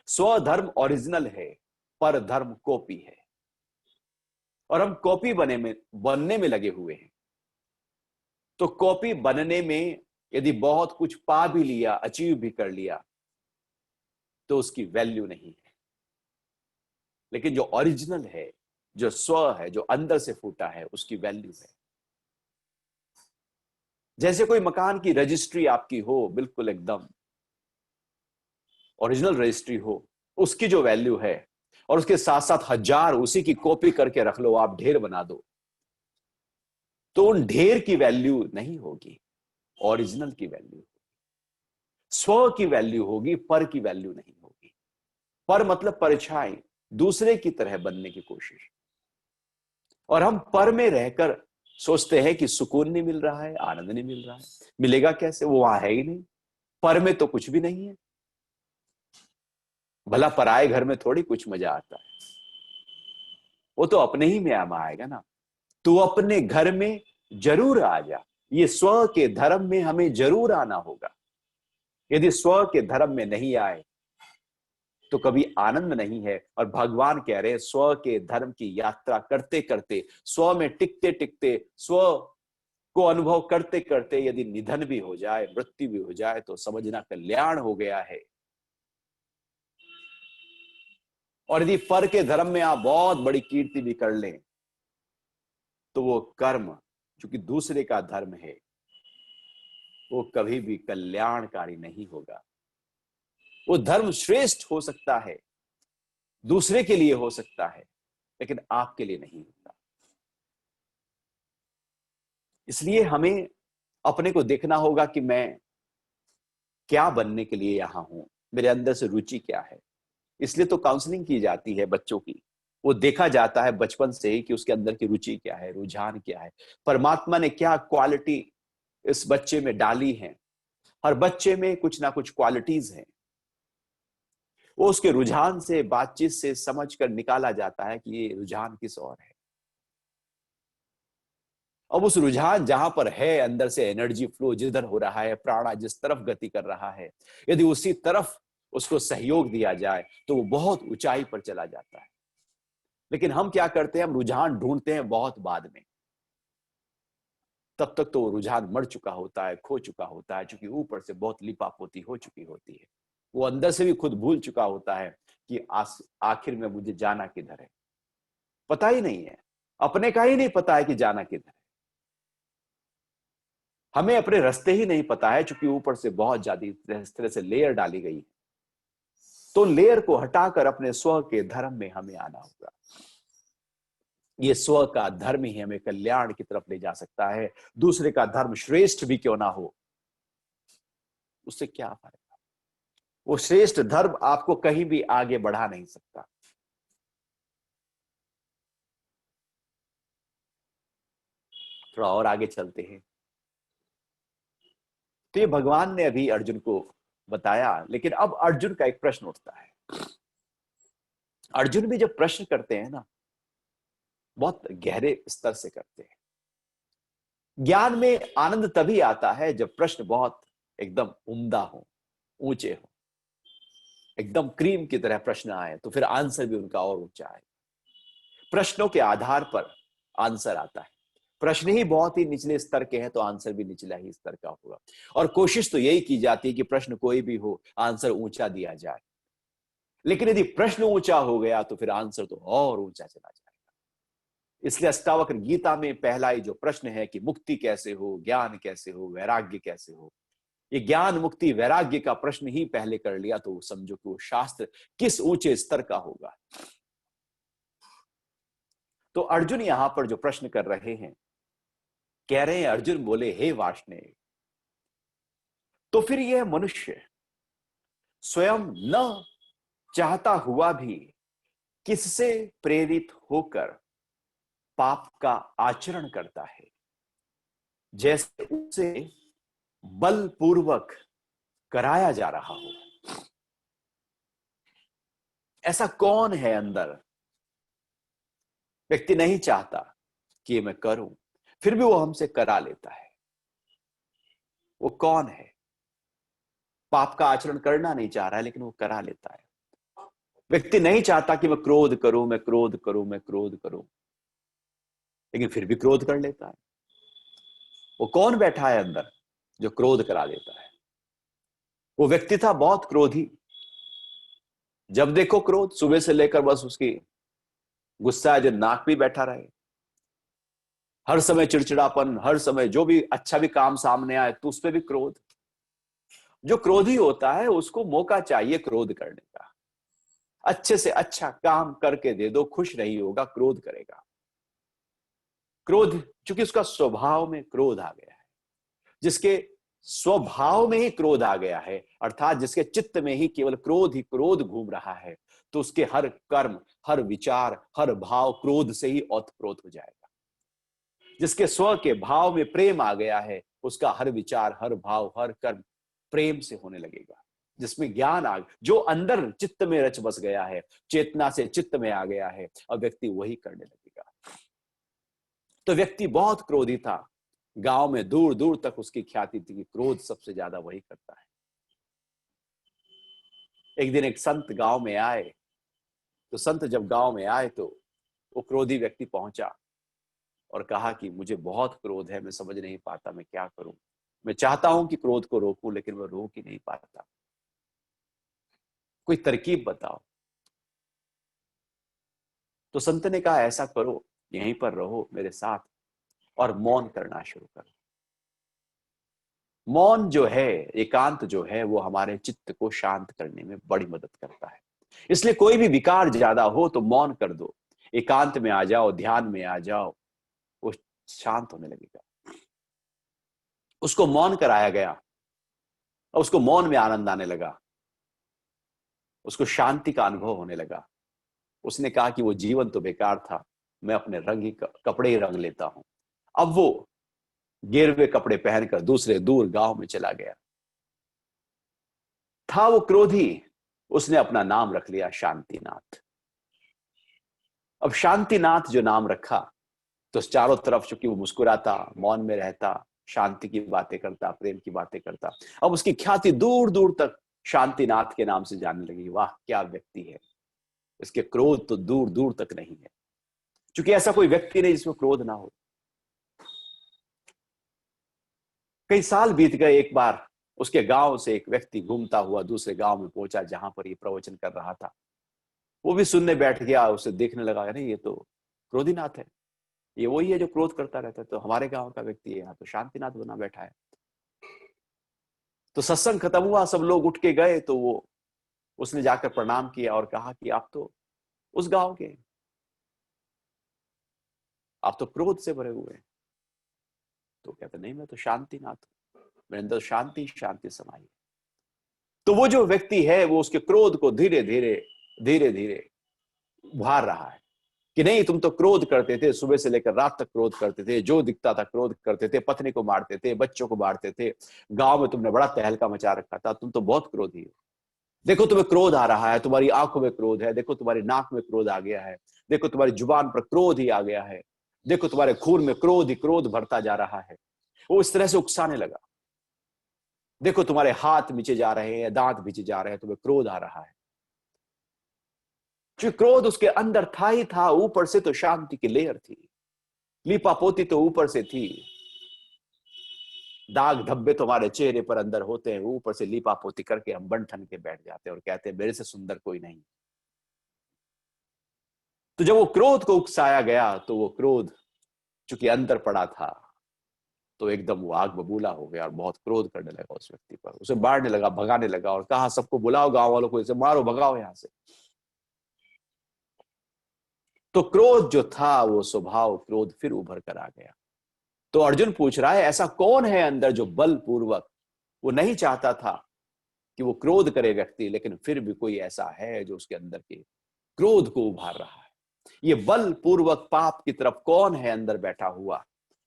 Speaker 1: स्वधर्म ओरिजिनल है, पर धर्म कॉपी है, और हम कॉपी बनने में लगे हुए हैं। तो कॉपी बनने में यदि बहुत कुछ पा भी लिया, अचीव भी कर लिया, तो उसकी वैल्यू नहीं है। लेकिन जो ओरिजिनल है, जो स्व है, जो अंदर से फूटा है, उसकी वैल्यू है। जैसे कोई मकान की रजिस्ट्री आपकी हो, बिल्कुल एकदम ओरिजिनल रजिस्ट्री हो, उसकी जो वैल्यू है, और उसके साथ साथ 1000 उसी की कॉपी करके रख लो, आप ढेर बना दो, तो उन ढेर की वैल्यू नहीं होगी, ओरिजिनल की वैल्यू। स्व की वैल्यू होगी, पर की वैल्यू नहीं होगी। पर मतलब परछाई, दूसरे की तरह बनने की कोशिश। और हम पर में रहकर सोचते हैं कि सुकून नहीं मिल रहा है, आनंद नहीं मिल रहा है। मिलेगा कैसे, वो वहां है ही नहीं। पर में तो कुछ भी नहीं है। भला पराए घर में थोड़ी कुछ मजा आता है, वो तो अपने ही में आएगा ना। तू अपने घर में जरूर आ जा, ये स्व के धर्म में हमें जरूर आना होगा। यदि स्व के धर्म में नहीं आए तो कभी आनंद नहीं है। और भगवान कह रहे हैं, स्व के धर्म की यात्रा करते करते, स्व में टिकते टिकते, स्व को अनुभव करते करते यदि निधन भी हो जाए, मृत्यु भी हो जाए, तो समझना कल्याण हो गया है। और यदि पर के धर्म में आप बहुत बड़ी कीर्ति भी कर लें, तो वो कर्म जो कि दूसरे का धर्म है, वो कभी भी कल्याणकारी नहीं होगा। वो धर्म श्रेष्ठ हो सकता है, दूसरे के लिए हो सकता है, लेकिन आपके लिए नहीं होता। इसलिए हमें अपने को देखना होगा कि मैं क्या बनने के लिए यहां हूं, मेरे अंदर से रुचि क्या है। इसलिए तो काउंसलिंग की जाती है बच्चों की। वो देखा जाता है बचपन से ही कि उसके अंदर की रुचि क्या है, रुझान क्या है, परमात्मा ने क्या क्वालिटी इस बच्चे में डाली है। हर बच्चे में कुछ ना कुछ क्वालिटीज हैं, वो उसके रुझान से, बातचीत से समझ कर निकाला जाता है कि ये रुझान किस ओर है। अब उस रुझान जहां पर है, अंदर से एनर्जी फ्लो जिधर हो रहा है, प्राणा जिस तरफ गति कर रहा है, यदि उसी तरफ उसको सहयोग दिया जाए तो वो बहुत ऊंचाई पर चला जाता है। लेकिन हम क्या करते हैं, हम रुझान ढूंढते हैं बहुत बाद में। तब तक तो वो रुझान मर चुका होता है, खो चुका होता है, क्योंकि ऊपर से बहुत लिपापोती हो चुकी होती है। वो अंदर से भी खुद भूल चुका होता है कि आखिर में मुझे जाना किधर है। पता ही नहीं है, अपने का ही नहीं पता है कि जाना किधर है। हमें अपने रास्ते ही नहीं पता है, क्योंकि ऊपर से बहुत ज्यादा इस तरह से लेयर डाली गई है। तो लेयर को हटाकर अपने स्व के धर्म में हमें आना होगा। ये स्व का धर्म ही हमें कल्याण की तरफ ले जा सकता है। दूसरे का धर्म श्रेष्ठ भी क्यों ना हो, उससे क्या फायदा। वो श्रेष्ठ धर्म आपको कहीं भी आगे बढ़ा नहीं सकता। थोड़ा और आगे चलते हैं। तो ये भगवान ने अभी अर्जुन को बताया, लेकिन अब अर्जुन का एक प्रश्न उठता है। अर्जुन भी जब प्रश्न करते हैं ना, बहुत गहरे स्तर से करते हैं। ज्ञान में आनंद तभी आता है जब प्रश्न बहुत एकदम उम्दा हो, ऊंचे हो, एकदम क्रीम की तरह प्रश्न आए, तो फिर आंसर भी उनका और ऊंचा आए। प्रश्नों के आधार पर आंसर आता है। प्रश्न ही बहुत ही निचले स्तर के हैं, तो आंसर भी निचला ही स्तर का होगा। और कोशिश तो यही की जाती है कि प्रश्न कोई भी हो, आंसर ऊंचा दिया जाए। लेकिन यदि प्रश्न ऊंचा हो गया तो फिर आंसर तो और ऊंचा चला जाएगा। इसलिए अष्टावक्र गीता में पहला ही जो प्रश्न है कि मुक्ति कैसे हो, ज्ञान कैसे हो, वैराग्य कैसे हो, ये ज्ञान मुक्ति वैराग्य का प्रश्न ही पहले कर लिया, तो समझो कि वो शास्त्र किस ऊंचे स्तर का होगा। तो अर्जुन यहां पर जो प्रश्न कर रहे हैं, कह रहे हैं, अर्जुन बोले, हे वार्ष्णेय, तो फिर यह मनुष्य स्वयं न चाहता हुआ भी किससे प्रेरित होकर पाप का आचरण करता है, जैसे उसे बलपूर्वक कराया जा रहा हो। ऐसा कौन है अंदर? व्यक्ति नहीं चाहता कि ये मैं करूं, फिर भी वो हमसे करा लेता है। वो कौन है? पाप का आचरण करना नहीं चाह रहा है, लेकिन वो करा लेता है। व्यक्ति नहीं चाहता कि मैं क्रोध करूं, मैं क्रोध करूं, मैं क्रोध करूं, लेकिन फिर भी क्रोध कर लेता है। वो कौन बैठा है अंदर जो क्रोध करा देता है? वो व्यक्ति था बहुत क्रोधी। जब देखो क्रोध, सुबह से लेकर बस उसकी गुस्सा है जो नाक भी बैठा रहे। हर समय चिड़चिड़ापन, हर समय जो भी अच्छा भी काम सामने आए तो उस पर भी क्रोध। जो क्रोधी होता है उसको मौका चाहिए क्रोध करने का। अच्छे से अच्छा काम करके दे दो, खुश नहीं होगा, क्रोध करेगा। क्रोध, चूंकि उसका स्वभाव में क्रोध आ गया है, जिसके स्वभाव में ही क्रोध आ गया है, अर्थात जिसके चित्त में ही केवल क्रोध ही क्रोध घूम रहा है, तो उसके हर कर्म, हर विचार, हर भाव क्रोध से ही ओतप्रोत हो जाएगा। जिसके स्व के भाव में प्रेम आ गया है, उसका हर विचार, हर भाव, हर कर्म प्रेम से होने लगेगा। जिसमें ज्ञान आ, जो अंदर चित्त में रच बस गया है, चेतना से चित्त में आ गया है, अब व्यक्ति वही करने लगेगा। तो व्यक्ति बहुत क्रोधी था। गांव में दूर दूर तक उसकी ख्याति थी कि क्रोध सबसे ज्यादा वही करता है। एक दिन एक संत गांव में आए, तो संत जब गांव में आए तो वो क्रोधी व्यक्ति पहुंचा और कहा कि मुझे बहुत क्रोध है, मैं समझ नहीं पाता मैं क्या करूं। मैं चाहता हूं कि क्रोध को रोकूं, लेकिन मैं रोक ही नहीं पाता। कोई तरकीब बताओ। तो संत ने कहा ऐसा करो, यहीं पर रहो मेरे साथ और मौन करना शुरू करो। मौन जो है, एकांत जो है, वो हमारे चित्त को शांत करने में बड़ी मदद करता है। इसलिए कोई भी विकार ज्यादा हो तो मौन कर दो, एकांत में आ जाओ, ध्यान में आ जाओ, वो शांत होने लगेगा। उसको मौन कराया गया और उसको मौन में आनंद आने लगा, उसको शांति का अनुभव होने लगा। उसने कहा कि वो जीवन तो बेकार था, मैं अपने रंग ही कपड़े ही रंग लेता हूं। अब वो गिरवे कपड़े पहनकर दूसरे दूर गांव में चला गया। था वो क्रोधी, उसने अपना नाम रख लिया शांतिनाथ। अब शांतिनाथ जो नाम रखा, तो चारों तरफ चूंकि वो मुस्कुराता, मौन में रहता, शांति की बातें करता, प्रेम की बातें करता, अब उसकी ख्याति दूर दूर तक शांतिनाथ के नाम से जानने लगी। वाह क्या व्यक्ति है, इसके क्रोध तो दूर दूर तक नहीं है। क्योंकि ऐसा कोई व्यक्ति नहीं जिसमें क्रोध ना हो। कई साल बीत गए। एक बार उसके गांव से एक व्यक्ति घूमता हुआ दूसरे गांव में पहुंचा जहां पर ये प्रवचन कर रहा था। वो भी सुनने बैठ गया, उसे देखने लगा, नहीं ये तो क्रोधीनाथ है, ये वही है जो क्रोध करता रहता है, तो हमारे गांव का व्यक्ति है, यहाँ तो शांतिनाथ बना बैठा है। तो सत्संग खत्म हुआ, सब लोग उठ के गए, तो वो उसने जाकर प्रणाम किया और कहा कि आप तो उस गांव के, आप तो क्रोध से भरे हुए हैं। तो कहते नहीं, मैं तो शांतिनाथ हूं, मेरे अंदर शांति शांति समाई है। तो वो जो व्यक्ति है वो उसके क्रोध को धीरे धीरे धीरे धीरे उभार रहा है कि नहीं, तुम तो क्रोध करते थे, सुबह से लेकर रात तक क्रोध करते थे, जो दिखता था क्रोध करते थे, पत्नी को मारते थे, बच्चों को मारते थे, गांव में तुमने बड़ा तहलका मचा रखा था, तुम तो बहुत क्रोधी हो। देखो तुम्हें क्रोध आ रहा है, तुम्हारी आंखों में क्रोध है, देखो तुम्हारी नाक में क्रोध आ गया है, देखो तुम्हारी जुबान पर क्रोध ही आ गया है, देखो तुम्हारे खून में क्रोध ही क्रोध भरता जा रहा है। वो इस तरह से उकसाने लगा। देखो तुम्हारे हाथ नीचे जा रहे हैं, दांत नीचे जा रहे हैं, तुम्हें क्रोध आ रहा है। जो क्रोध उसके अंदर था ही था, ऊपर से तो शांति की लेयर थी, लीपापोती तो ऊपर से थी। दाग धब्बे तो हमारे चेहरे पर अंदर होते हैं, ऊपर से लीपापोती करके हम बन ठन के बैठ जाते हैं और कहते हैं मेरे से सुंदर कोई नहीं। तो जब वो क्रोध को उकसाया गया, तो वो क्रोध चूंकि अंदर पड़ा था, तो एकदम वो आग बबूला हो गया और बहुत क्रोध करने लगा उस व्यक्ति पर। उसे मारने लगा, भगाने लगा और कहा सबको बुलाओ, गांव वालों को, इसे मारो, भगाओ यहां से। तो क्रोध जो था, वो स्वभाव क्रोध फिर उभर कर आ गया। तो अर्जुन पूछ रहा है ऐसा कौन है अंदर जो बलपूर्वक वो नहीं चाहता था कि वो क्रोध करे व्यक्ति, लेकिन फिर भी कोई ऐसा है जो उसके अंदर के क्रोध को उभार रहा है। ये बलपूर्वक पाप की तरफ कौन है अंदर बैठा हुआ?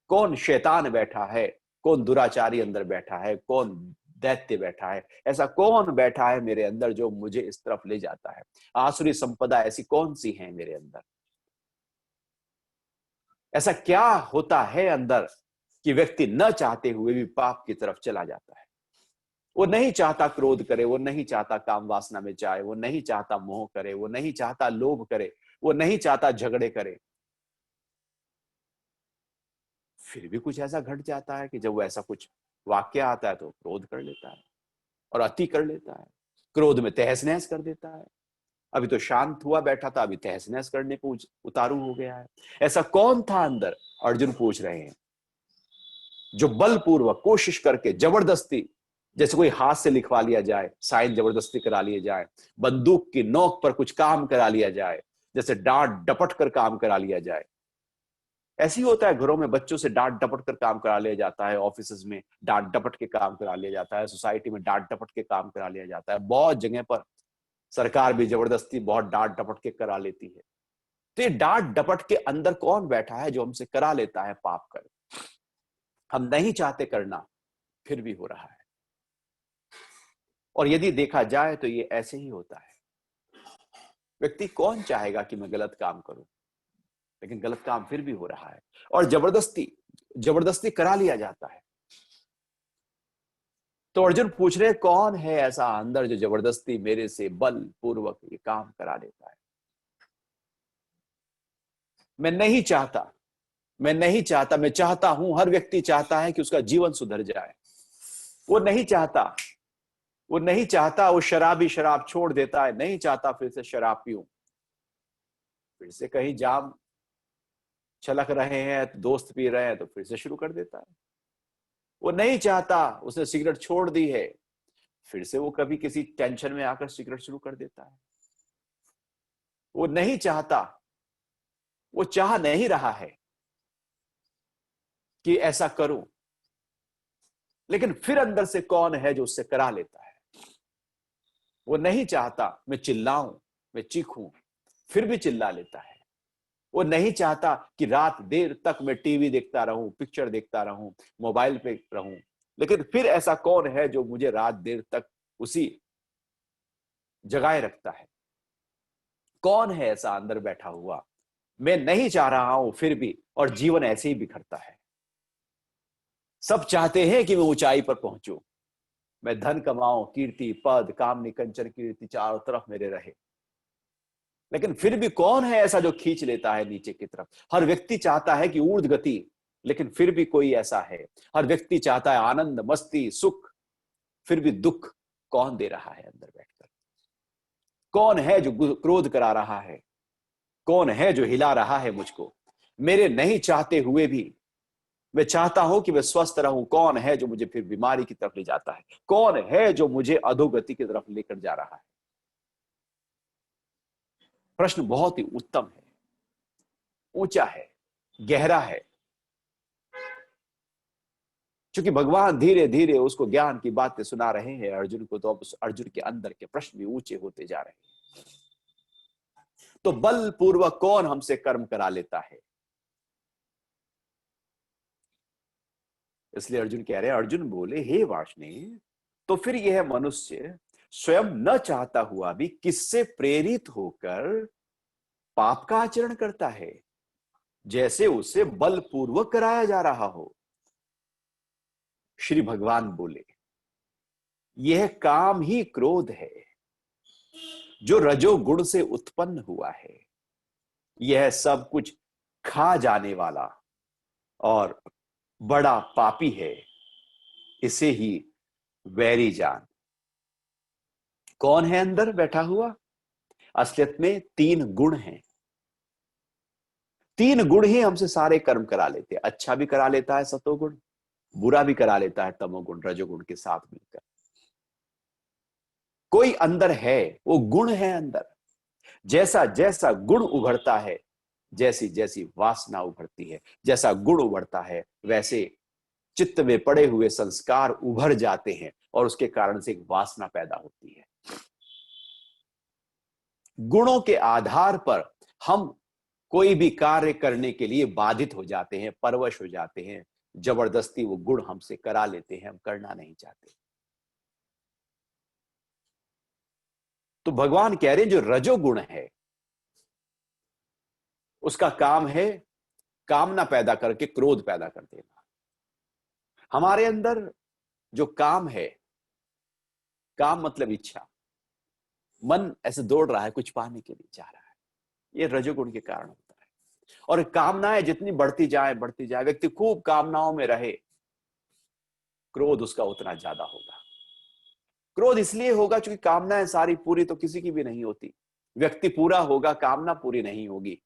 Speaker 1: कौन शैतान बैठा है? कौन दुराचारी अंदर बैठा है? कौन दैत्य बैठा है? ऐसा कौन बैठा है मेरे अंदर जो मुझे इस तरफ ले जाता है? आसुरी संपदा ऐसी कौन सी है मेरे अंदर? ऐसा क्या होता है अंदर कि व्यक्ति न चाहते हुए भी पाप की तरफ चला जाता है? वो नहीं चाहता क्रोध करे, वो नहीं चाहता काम वासना में जाए, वो नहीं चाहता मोह करे, वो नहीं चाहता लोभ करे, वो नहीं चाहता झगड़े करे। फिर भी कुछ ऐसा घट जाता है कि जब वो ऐसा कुछ वाक्य आता है तो क्रोध कर लेता है और अति कर लेता है, क्रोध में तहस नहस कर देता है। अभी तो शांत हुआ बैठा था, अभी तहस नहस करने को उतारू हो गया है। ऐसा कौन था अंदर? अर्जुन पूछ रहे हैं, जो बलपूर्वक कोशिश करके जबरदस्ती, जैसे कोई हाथ से लिखवा लिया जाए, साइन जबरदस्ती करा लिए जाए, बंदूक की नोक पर कुछ काम करा लिया जाए, जैसे डांट डपट कर काम करा लिया जाए। ऐसे ही होता है, घरों में बच्चों से डांट डपट कर काम करा लिया जाता है, ऑफिस में डांट डपट के काम करा लिया जाता है, सोसाइटी में डांट डपट के काम करा लिया जाता है, बहुत जगह पर सरकार भी जबरदस्ती बहुत डांट डपट के करा लेती है। तो ये डांट डपट के अंदर कौन बैठा है जो हमसे करा लेता है पाप कर? हम नहीं चाहते करना, फिर भी हो रहा है। और यदि देखा जाए तो ये ऐसे ही होता है। व्यक्ति कौन चाहेगा कि मैं गलत काम करूं, लेकिन गलत काम फिर भी हो रहा है और जबरदस्ती जबरदस्ती करा लिया जाता है। तो अर्जुन पूछ रहे, कौन है ऐसा अंदर जो जबरदस्ती मेरे से बल पूर्वक ये काम करा लेता है? मैं नहीं चाहता, मैं नहीं चाहता, मैं चाहता हूं, हर व्यक्ति चाहता है कि उसका जीवन सुधर जाए। वो नहीं चाहता, वो नहीं चाहता, वो शराबी शराब छोड़ देता है, नहीं चाहता फिर से शराब पीऊं, फिर से कहीं जाम छलक रहे हैं, दोस्त पी रहे हैं तो फिर से शुरू कर देता है। वो नहीं चाहता, उसने सिगरेट छोड़ दी है, फिर से वो कभी किसी टेंशन में आकर सिगरेट शुरू कर देता है। वो नहीं चाहता, वो चाह नहीं रहा है कि ऐसा करूं, लेकिन फिर अंदर से कौन है जो उससे करा लेता है? वो नहीं चाहता मैं चिल्लाऊं, मैं चीखूं, फिर भी चिल्ला लेता है। वो नहीं चाहता कि रात देर तक मैं टीवी देखता रहूं, पिक्चर देखता रहूं, मोबाइल पे रहूं, लेकिन फिर ऐसा कौन है जो मुझे रात देर तक उसी जगाए रखता है? कौन है ऐसा अंदर बैठा हुआ? मैं नहीं चाह रहा हूं फिर भी, और जीवन ऐसे ही बिखरता है। सब चाहते हैं कि मैं ऊंचाई पर पहुंचूं, मैं धन कमाऊं, कीर्ति पद कामनी कंचन कीर्ति चारों तरफ मेरे रहे, लेकिन फिर भी कौन है ऐसा जो खींच लेता है नीचे की तरफ? हर व्यक्ति चाहता है कि ऊर्ध्व गति, लेकिन फिर भी कोई ऐसा है। हर व्यक्ति चाहता है आनंद मस्ती सुख, फिर भी दुख कौन दे रहा है अंदर बैठकर? कौन है जो क्रोध करा रहा है? कौन है जो हिला रहा है मुझको? मेरे नहीं चाहते हुए भी मैं चाहता हूं कि मैं स्वस्थ रहूं। कौन है जो मुझे फिर बीमारी की तरफ ले जाता है? कौन है जो मुझे अधोगति की तरफ लेकर जा रहा है? प्रश्न बहुत ही उत्तम है, ऊंचा है, गहरा है। क्योंकि भगवान धीरे धीरे उसको ज्ञान की बातें सुना रहे हैं अर्जुन को, तो अब उस अर्जुन के अंदर के प्रश्न भी ऊंचे होते जा रहे हैं। तो बलपूर्वक कौन हमसे कर्म करा लेता है? इसलिए अर्जुन कह रहे हैं, अर्जुन बोले, हे वार्ष्णेय, तो फिर यह मनुष्य स्वयं न चाहता हुआ भी किससे प्रेरित होकर पाप का आचरण करता है, जैसे उसे बलपूर्वक कराया जा रहा हो? श्री भगवान बोले, यह काम ही क्रोध है जो रजोगुण से उत्पन्न हुआ है। यह सब कुछ खा जाने वाला और बड़ा पापी है, इसे ही वैरी जान। कौन है अंदर बैठा हुआ? असलियत में तीन गुण हैं। तीन गुण ही हमसे सारे कर्म करा लेते हैं। अच्छा भी करा लेता है सतोगुण, बुरा भी करा लेता है तमोगुण रजोगुण के साथ मिलकर। कोई अंदर है, वो गुण है अंदर। जैसा जैसा गुण उभरता है, जैसी जैसी वासना उभरती है, जैसा गुण उभरता है, वैसे चित्त में पड़े हुए संस्कार उभर जाते हैं और उसके कारण से एक वासना पैदा होती है। गुणों के आधार पर हम कोई भी कार्य करने के लिए बाधित हो जाते हैं, परवश हो जाते हैं, जबरदस्ती वो गुण हमसे करा लेते हैं, हम करना नहीं चाहते। तो भगवान कह रहे हैं जो रजोगुण है उसका काम है कामना पैदा करके क्रोध पैदा कर देना। हमारे अंदर जो काम है, काम मतलब इच्छा, मन ऐसे दौड़ रहा है, कुछ पाने के लिए चाह रहा है, ये रजोगुण के कारण होता है। और कामनाएं जितनी बढ़ती जाए व्यक्ति खूब कामनाओं में रहे, क्रोध उसका उतना ज्यादा होगा। क्रोध इसलिए होगा क्योंकि कामनाएं सारी पूरी तो किसी की भी नहीं होती। व्यक्ति पूरा होगा, कामना पूरी नहीं होगी।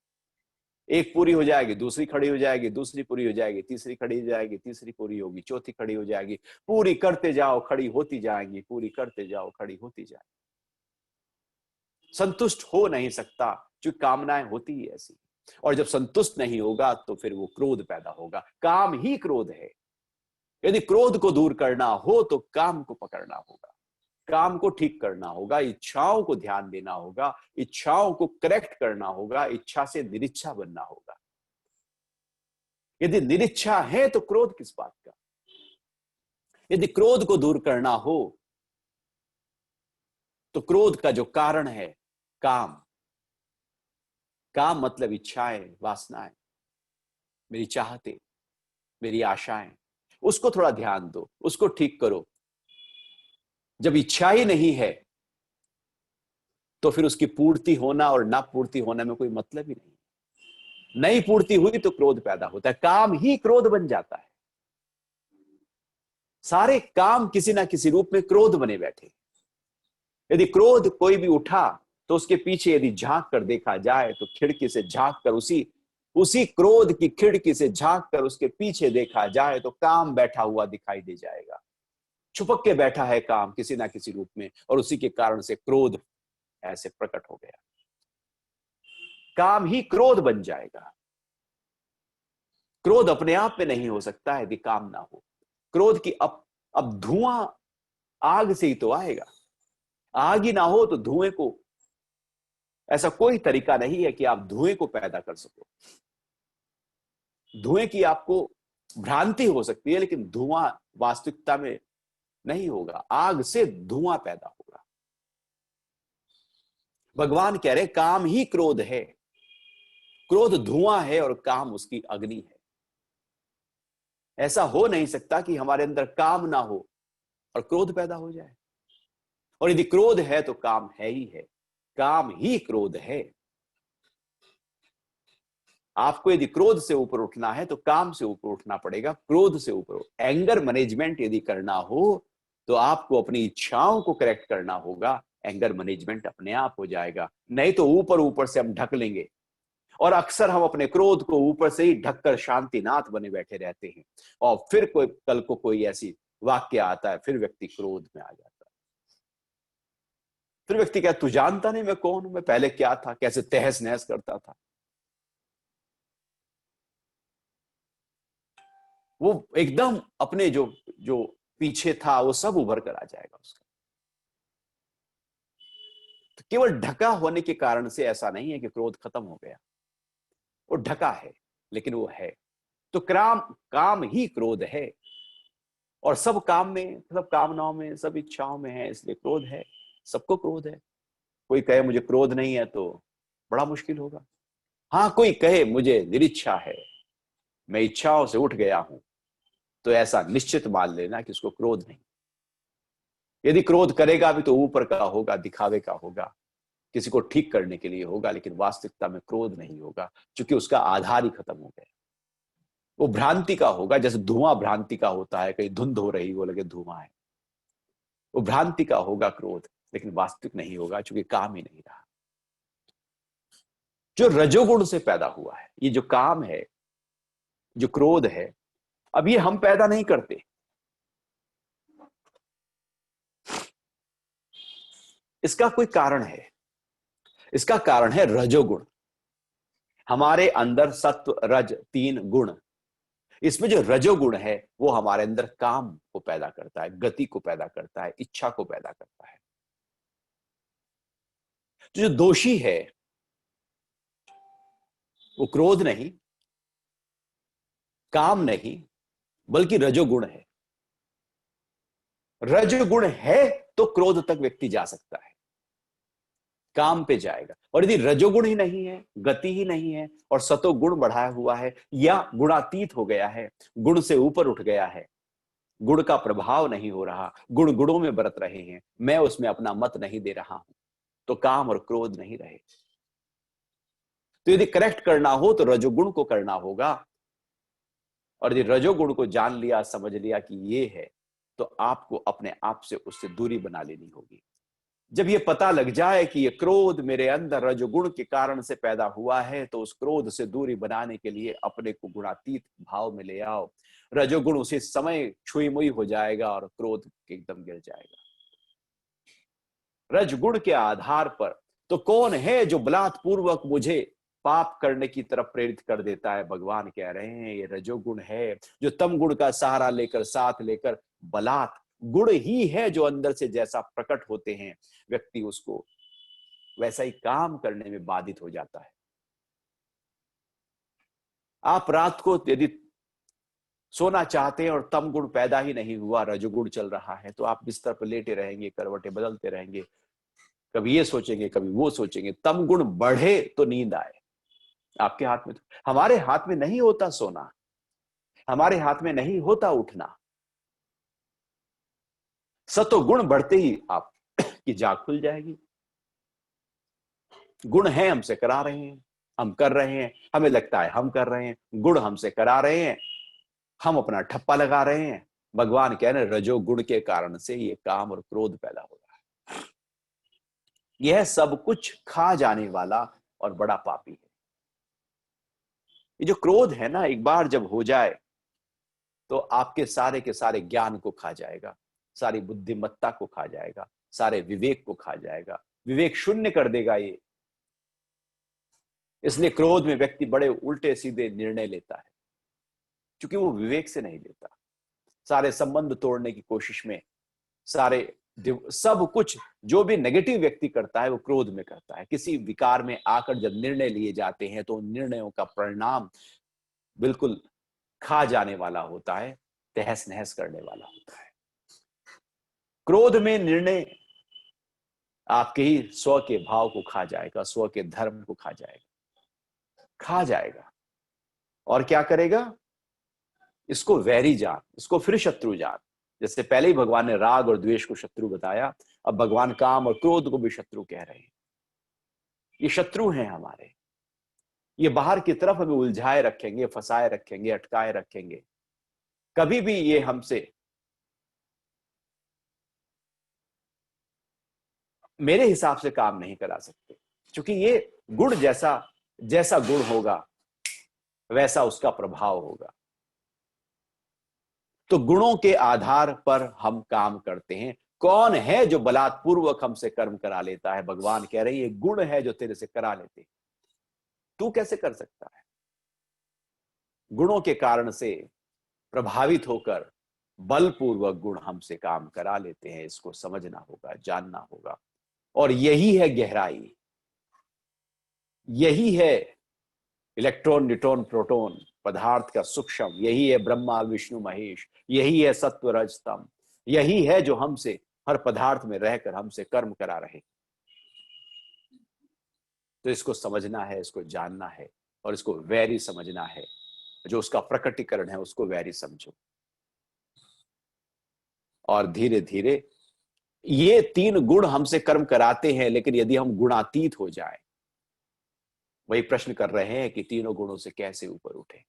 Speaker 1: एक पूरी हो जाएगी, दूसरी खड़ी हो जाएगी, दूसरी पूरी हो जाएगी, तीसरी खड़ी हो जाएगी, तीसरी पूरी होगी, चौथी खड़ी हो जाएगी, पूरी करते जाओ खड़ी होती जाएंगी, पूरी करते जाओ खड़ी होती जाएगी। संतुष्ट हो नहीं सकता क्योंकि कामनाएं होती ही ऐसी। और जब संतुष्ट नहीं होगा तो फिर वो क्रोध पैदा होगा। काम ही क्रोध है। यदि क्रोध को दूर करना हो तो काम को पकड़ना होगा, काम को ठीक करना होगा, इच्छाओं को ध्यान देना होगा, इच्छाओं को करेक्ट करना होगा, इच्छा से निरिच्छा बनना होगा। यदि निरिच्छा है तो क्रोध किस बात का। यदि क्रोध को दूर करना हो तो क्रोध का जो कारण है काम, काम मतलब इच्छाएं, वासनाएं, मेरी चाहते, मेरी आशाएं, उसको थोड़ा ध्यान दो, उसको ठीक करो। जब इच्छा ही नहीं है तो फिर उसकी पूर्ति होना और ना पूर्ति होने में कोई मतलब ही नहीं। नहीं पूर्ति हुई तो क्रोध पैदा होता है, काम ही क्रोध बन जाता है। सारे काम किसी ना किसी रूप में क्रोध बने बैठे। यदि क्रोध कोई भी उठा तो उसके पीछे यदि झांक कर देखा जाए तो खिड़की से झांक कर उसी क्रोध की खिड़की से झांक कर उसके पीछे देखा जाए तो काम बैठा हुआ दिखाई दे जाएगा। छुपक के बैठा है काम किसी ना किसी रूप में, और उसी के कारण से क्रोध ऐसे प्रकट हो गया। काम ही क्रोध बन जाएगा। क्रोध अपने आप में नहीं हो सकता यदि काम ना हो। क्रोध की अब धुआं आग से ही तो आएगा। आग ही ना हो तो धुएं को, ऐसा कोई तरीका नहीं है कि आप धुएं को पैदा कर सको। धुएं की आपको भ्रांति हो सकती है लेकिन धुआं वास्तविकता में नहीं होगा। आग से धुआं पैदा होगा। भगवान कह रहे काम ही क्रोध है। क्रोध धुआं है और काम उसकी अग्नि है। ऐसा हो नहीं सकता कि हमारे अंदर काम ना हो और क्रोध पैदा हो जाए। और यदि क्रोध है तो काम है ही है, काम ही क्रोध है। आपको यदि क्रोध से ऊपर उठना है तो काम से ऊपर उठना पड़ेगा, क्रोध से ऊपर। एंगर मैनेजमेंट यदि करना हो तो आपको अपनी इच्छाओं को करेक्ट करना होगा। एंगर मैनेजमेंट अपने आप हो जाएगा। नहीं तो ऊपर ऊपर से हम ढक लेंगे, और अक्सर हम अपने क्रोध को ऊपर से ही ढककर शांतिनाथ बने बैठे रहते हैं। और फिर कल को कोई ऐसी वाक्य आता है, फिर व्यक्ति क्रोध में आ जाता है। फिर व्यक्ति कहता, तू जानता नहीं मैं कौन हूं, मैं पहले क्या था, कैसे तहस नहस करता था। वो एकदम अपने जो जो पीछे था वो सब उभर कर आ जाएगा उसका। तो केवल ढका होने के कारण से ऐसा नहीं है कि क्रोध खत्म हो गया। वो ढका है लेकिन वो है। तो काम ही क्रोध है। और सब काम में, सब कामनाओं में, सब इच्छाओं में है, इसलिए क्रोध है। सबको क्रोध है। कोई कहे मुझे क्रोध नहीं है तो बड़ा मुश्किल होगा। हाँ, कोई कहे मुझे निरिच्छा है, मैं इच्छाओं से उठ गया हूं, तो ऐसा निश्चित मान लेना कि उसको क्रोध नहीं। यदि क्रोध करेगा भी तो ऊपर का होगा, दिखावे का होगा, किसी को ठीक करने के लिए होगा, लेकिन वास्तविकता में क्रोध नहीं होगा क्योंकि उसका आधार ही खत्म हो गया। वो भ्रांति का होगा, जैसे धुआं भ्रांति का होता है, कहीं धुंध हो रही वो लगे धुआं है। वो भ्रांति का होगा क्रोध, लेकिन वास्तविक नहीं होगा क्योंकि काम ही नहीं रहा। जो रजोगुण से पैदा हुआ है, ये जो काम है, जो क्रोध है, अब ये हम पैदा नहीं करते। इसका कोई कारण है। इसका कारण है रजोगुण। हमारे अंदर सत्व रज तीन गुण, इसमें जो रजोगुण है वो हमारे अंदर काम को पैदा करता है, गति को पैदा करता है, इच्छा को पैदा करता है। तो जो दोषी है वो क्रोध नहीं, काम नहीं, बल्कि रजोगुण है। रजोगुण है तो क्रोध तक व्यक्ति जा सकता है, काम पे जाएगा। और यदि रजोगुण ही नहीं है, गति ही नहीं है, और सतोगुण बढ़ाया हुआ है या गुणातीत हो गया है, गुण से ऊपर उठ गया है, गुण का प्रभाव नहीं हो रहा, गुण गुणों में बरत रहे हैं, मैं उसमें अपना मत नहीं दे रहा हूं, तो काम और क्रोध नहीं रहे। तो यदि करेक्ट करना हो तो रजोगुण को करना होगा। और यदि रजोगुण को जान लिया, समझ लिया कि ये है, तो आपको अपने आप से उससे दूरी बना लेनी होगी। जब ये पता लग जाए कि ये क्रोध मेरे अंदर रजोगुण के कारण से पैदा हुआ है, तो उस क्रोध से दूरी बनाने के लिए अपने को गुणातीत भाव में ले आओ। रजोगुण उसी समय छुई मुई हो जाएगा और क्रोध एकदम गिर जाएगा। रजगुण के आधार पर तो कौन है जो बलात्पूर्वक मुझे पाप करने की तरफ प्रेरित कर देता है? भगवान कह रहे हैं ये रजोगुण है, जो तम गुण का सहारा लेकर, साथ लेकर, बलात् गुण ही है जो अंदर से जैसा प्रकट होते हैं, व्यक्ति उसको वैसा ही काम करने में बाधित हो जाता है। आप रात को यदि सोना चाहते हैं और तम गुण पैदा ही नहीं हुआ, रजोगुण चल रहा है, तो आप बिस्तर पर लेटे रहेंगे, करवटें बदलते रहेंगे, कभी ये सोचेंगे, कभी वो सोचेंगे। तम गुण बढ़े तो नींद आए। आपके हाथ में, तो हमारे हाथ में नहीं होता सोना, हमारे हाथ में नहीं होता उठना। सतो गुण बढ़ते ही आप की जाग खुल जाएगी। गुण है, हमसे करा रहे हैं, हम कर रहे हैं, हमें लगता है हम कर रहे हैं, गुण हमसे करा रहे हैं, हम अपना ठप्पा लगा रहे हैं। भगवान कह रहे हैं रजो गुण के कारण से ये काम और क्रोध पैदा हो रहा है। यह सब कुछ खा जाने वाला और बड़ा पापी है। ये जो क्रोध है ना, एक बार जब हो जाए तो आपके सारे के सारे ज्ञान को खा जाएगा, सारी बुद्धिमत्ता को खा जाएगा, सारे विवेक को खा जाएगा, विवेक शून्य कर देगा ये। इसलिए क्रोध में व्यक्ति बड़े उल्टे सीधे निर्णय लेता है, क्योंकि वो विवेक से नहीं लेता। सारे संबंध तोड़ने की कोशिश में, सारे सब कुछ जो भी नेगेटिव व्यक्ति करता है वो क्रोध में करता है। किसी विकार में आकर जब निर्णय लिए जाते हैं तो उन निर्णयों का परिणाम बिल्कुल खा जाने वाला होता है, तहस नहस करने वाला होता है। क्रोध में निर्णय आपके ही स्व के भाव को खा जाएगा, स्व के धर्म को खा जाएगा, खा जाएगा। और क्या करेगा? इसको वैरी जान, इसको फिर शत्रु जान। जैसे पहले ही भगवान ने राग और द्वेष को शत्रु बताया, अब भगवान काम और क्रोध को भी शत्रु कह रहे हैं। ये शत्रु हैं हमारे, ये बाहर की तरफ हमें उलझाए रखेंगे, फंसाए रखेंगे, अटकाए रखेंगे। कभी भी ये हमसे मेरे हिसाब से काम नहीं करा सकते, क्योंकि ये गुण जैसा जैसा गुण होगा वैसा उसका प्रभाव होगा। तो गुणों के आधार पर हम काम करते हैं। कौन है जो बलात्पूर्वक हमसे कर्म करा लेता है? भगवान कह रहे हैं ये गुण है जो तेरे से करा लेते हैं। तू कैसे कर सकता है? गुणों के कारण से प्रभावित होकर बलपूर्वक गुण हमसे काम करा लेते हैं। इसको समझना होगा, जानना होगा। और यही है गहराई, यही है इलेक्ट्रॉन, न्यूट्रॉन, प्रोटॉन पदार्थ का सूक्ष्म, यही है ब्रह्मा विष्णु महेश, यही है सत्व रज तम, यही है जो हमसे हर पदार्थ में रहकर हमसे कर्म करा रहे। तो इसको समझना है, इसको जानना है, और इसको वैरी समझना है। जो उसका प्रकटीकरण है उसको वैरी समझो। और धीरे धीरे ये तीन गुण हमसे कर्म कराते हैं, लेकिन यदि हम गुणातीत हो जाए, वही प्रश्न कर रहे हैं कि तीनों गुणों से कैसे ऊपर उठे।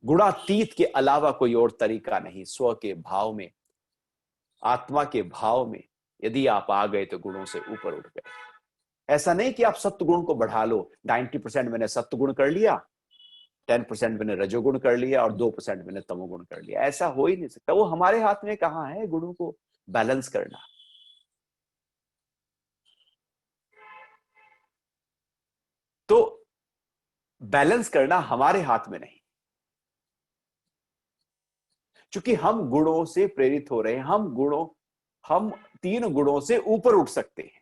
Speaker 1: गुणातीत के अलावा कोई और तरीका नहीं। स्व के भाव में, आत्मा के भाव में यदि आप आ गए तो गुणों से ऊपर उठ गए। ऐसा नहीं कि आप सत्वगुण को बढ़ा लो, 90% मैंने सत्वगुण कर लिया, 10% मैंने रजोगुण कर लिया और 2% मैंने तमोगुण कर लिया। ऐसा हो ही नहीं सकता। वो हमारे हाथ में कहां है गुणों को बैलेंस करना। तो बैलेंस करना हमारे हाथ में नहीं, क्योंकि हम गुणों से प्रेरित हो रहे हैं। हम तीन गुणों से ऊपर उठ सकते हैं,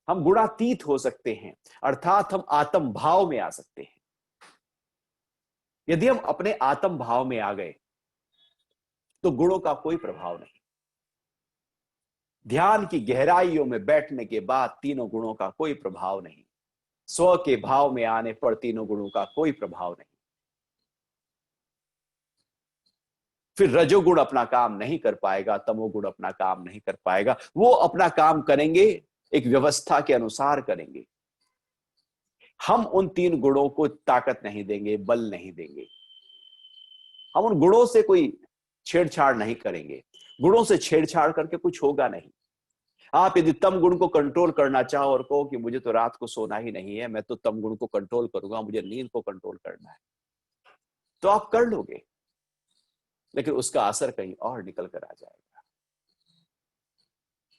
Speaker 1: हम गुणातीत हो सकते हैं, अर्थात हम आत्म भाव में आ सकते हैं। यदि हम अपने आत्म भाव में आ गए तो गुणों का कोई प्रभाव नहीं। ध्यान की गहराइयों में बैठने के बाद तीनों गुणों का कोई प्रभाव नहीं। स्व के भाव में आने पर तीनों गुणों का कोई प्रभाव नहीं। फिर रजोगुण अपना काम नहीं कर पाएगा, तमोगुण अपना काम नहीं कर पाएगा। वो अपना काम करेंगे, एक व्यवस्था के अनुसार करेंगे। हम उन तीन गुणों को ताकत नहीं देंगे, बल नहीं देंगे। हम उन गुणों से कोई छेड़छाड़ नहीं करेंगे। गुणों से छेड़छाड़ करके कुछ होगा नहीं। आप यदि तम गुण को कंट्रोल करना चाहो और कहो कि मुझे तो रात को सोना ही नहीं है, मैं तो तम गुण को कंट्रोल करूंगा, मुझे नींद को कंट्रोल करना है, तो आप कर लोगे, लेकिन उसका असर कहीं और निकल कर आ जाएगा।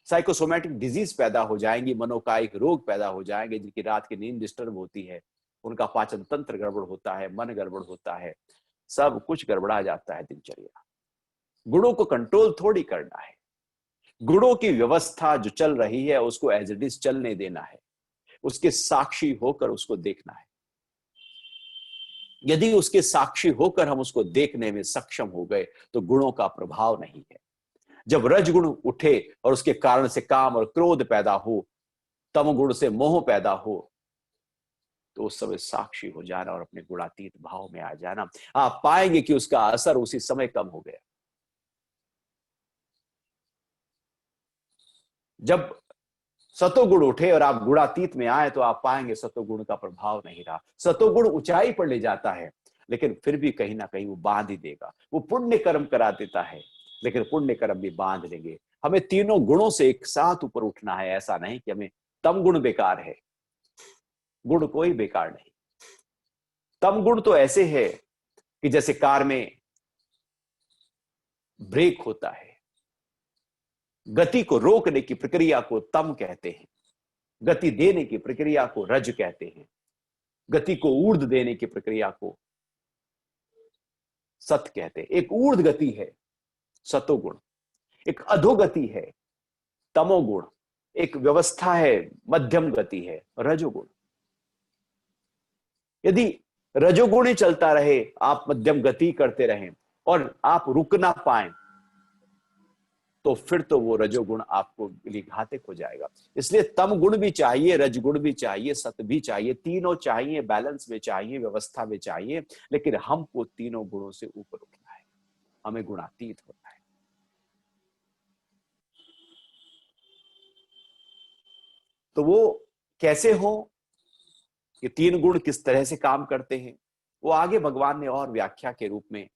Speaker 1: साइकोसोमैटिक डिजीज पैदा हो जाएंगी, मनोकायिक रोग पैदा हो जाएंगे। जिनकी रात की नींद डिस्टर्ब होती है, उनका पाचन तंत्र गड़बड़ होता है, मन गड़बड़ होता है, सब कुछ गड़बड़ा जाता है दिनचर्या। गुणों को कंट्रोल थोड़ी करना है। गुणों की व्यवस्था जो चल रही है उसको एज इट इज चलने देना है, उसके साक्षी होकर उसको देखना है। यदि उसके साक्षी होकर हम उसको देखने में सक्षम हो गए तो गुणों का प्रभाव नहीं है। जब रजगुण उठे और उसके कारण से काम और क्रोध पैदा हो, तम गुण से मोह पैदा हो, तो उस समय साक्षी हो जाना और अपने गुणातीत भाव में आ जाना, आप पाएंगे कि उसका असर उसी समय कम हो गया। जब सतोगुण उठे और आप गुणातीत में आए तो आप पाएंगे सतोगुण का प्रभाव नहीं रहा। सतोगुण ऊंचाई पर ले जाता है, लेकिन फिर भी कहीं ना कहीं वो बांध ही देगा। वो पुण्य कर्म करा देता है, लेकिन पुण्य कर्म भी बांध लेंगे। हमें तीनों गुणों से एक साथ ऊपर उठना है। ऐसा नहीं कि हमें तम गुण बेकार है, गुण कोई बेकार नहीं। तम गुण तो ऐसे है कि जैसे कार में ब्रेक होता है, गति को रोकने की प्रक्रिया को तम कहते हैं, गति देने की प्रक्रिया को रज कहते हैं, गति को ऊर्ध देने की प्रक्रिया को सत कहते हैं। एक ऊर्ध गति है सतोगुण, एक अधोगति है तमोगुण, एक व्यवस्था है मध्यम गति है रजोगुण। यदि रजोगुण ही चलता रहे, आप मध्यम गति करते रहें और आप रुक ना पाए, तो फिर तो वो रजोगुण आपको लिए घातक हो जाएगा। इसलिए तम गुण भी चाहिए, रजगुण भी चाहिए, सत भी चाहिए, तीनों चाहिए, बैलेंस में चाहिए, व्यवस्था में चाहिए। लेकिन हमको तीनों गुणों से ऊपर उठना है, हमें गुणातीत होना है। तो वो कैसे हो, कि तीन गुण किस तरह से काम करते हैं, वो आगे भगवान ने और व्याख्या के रूप में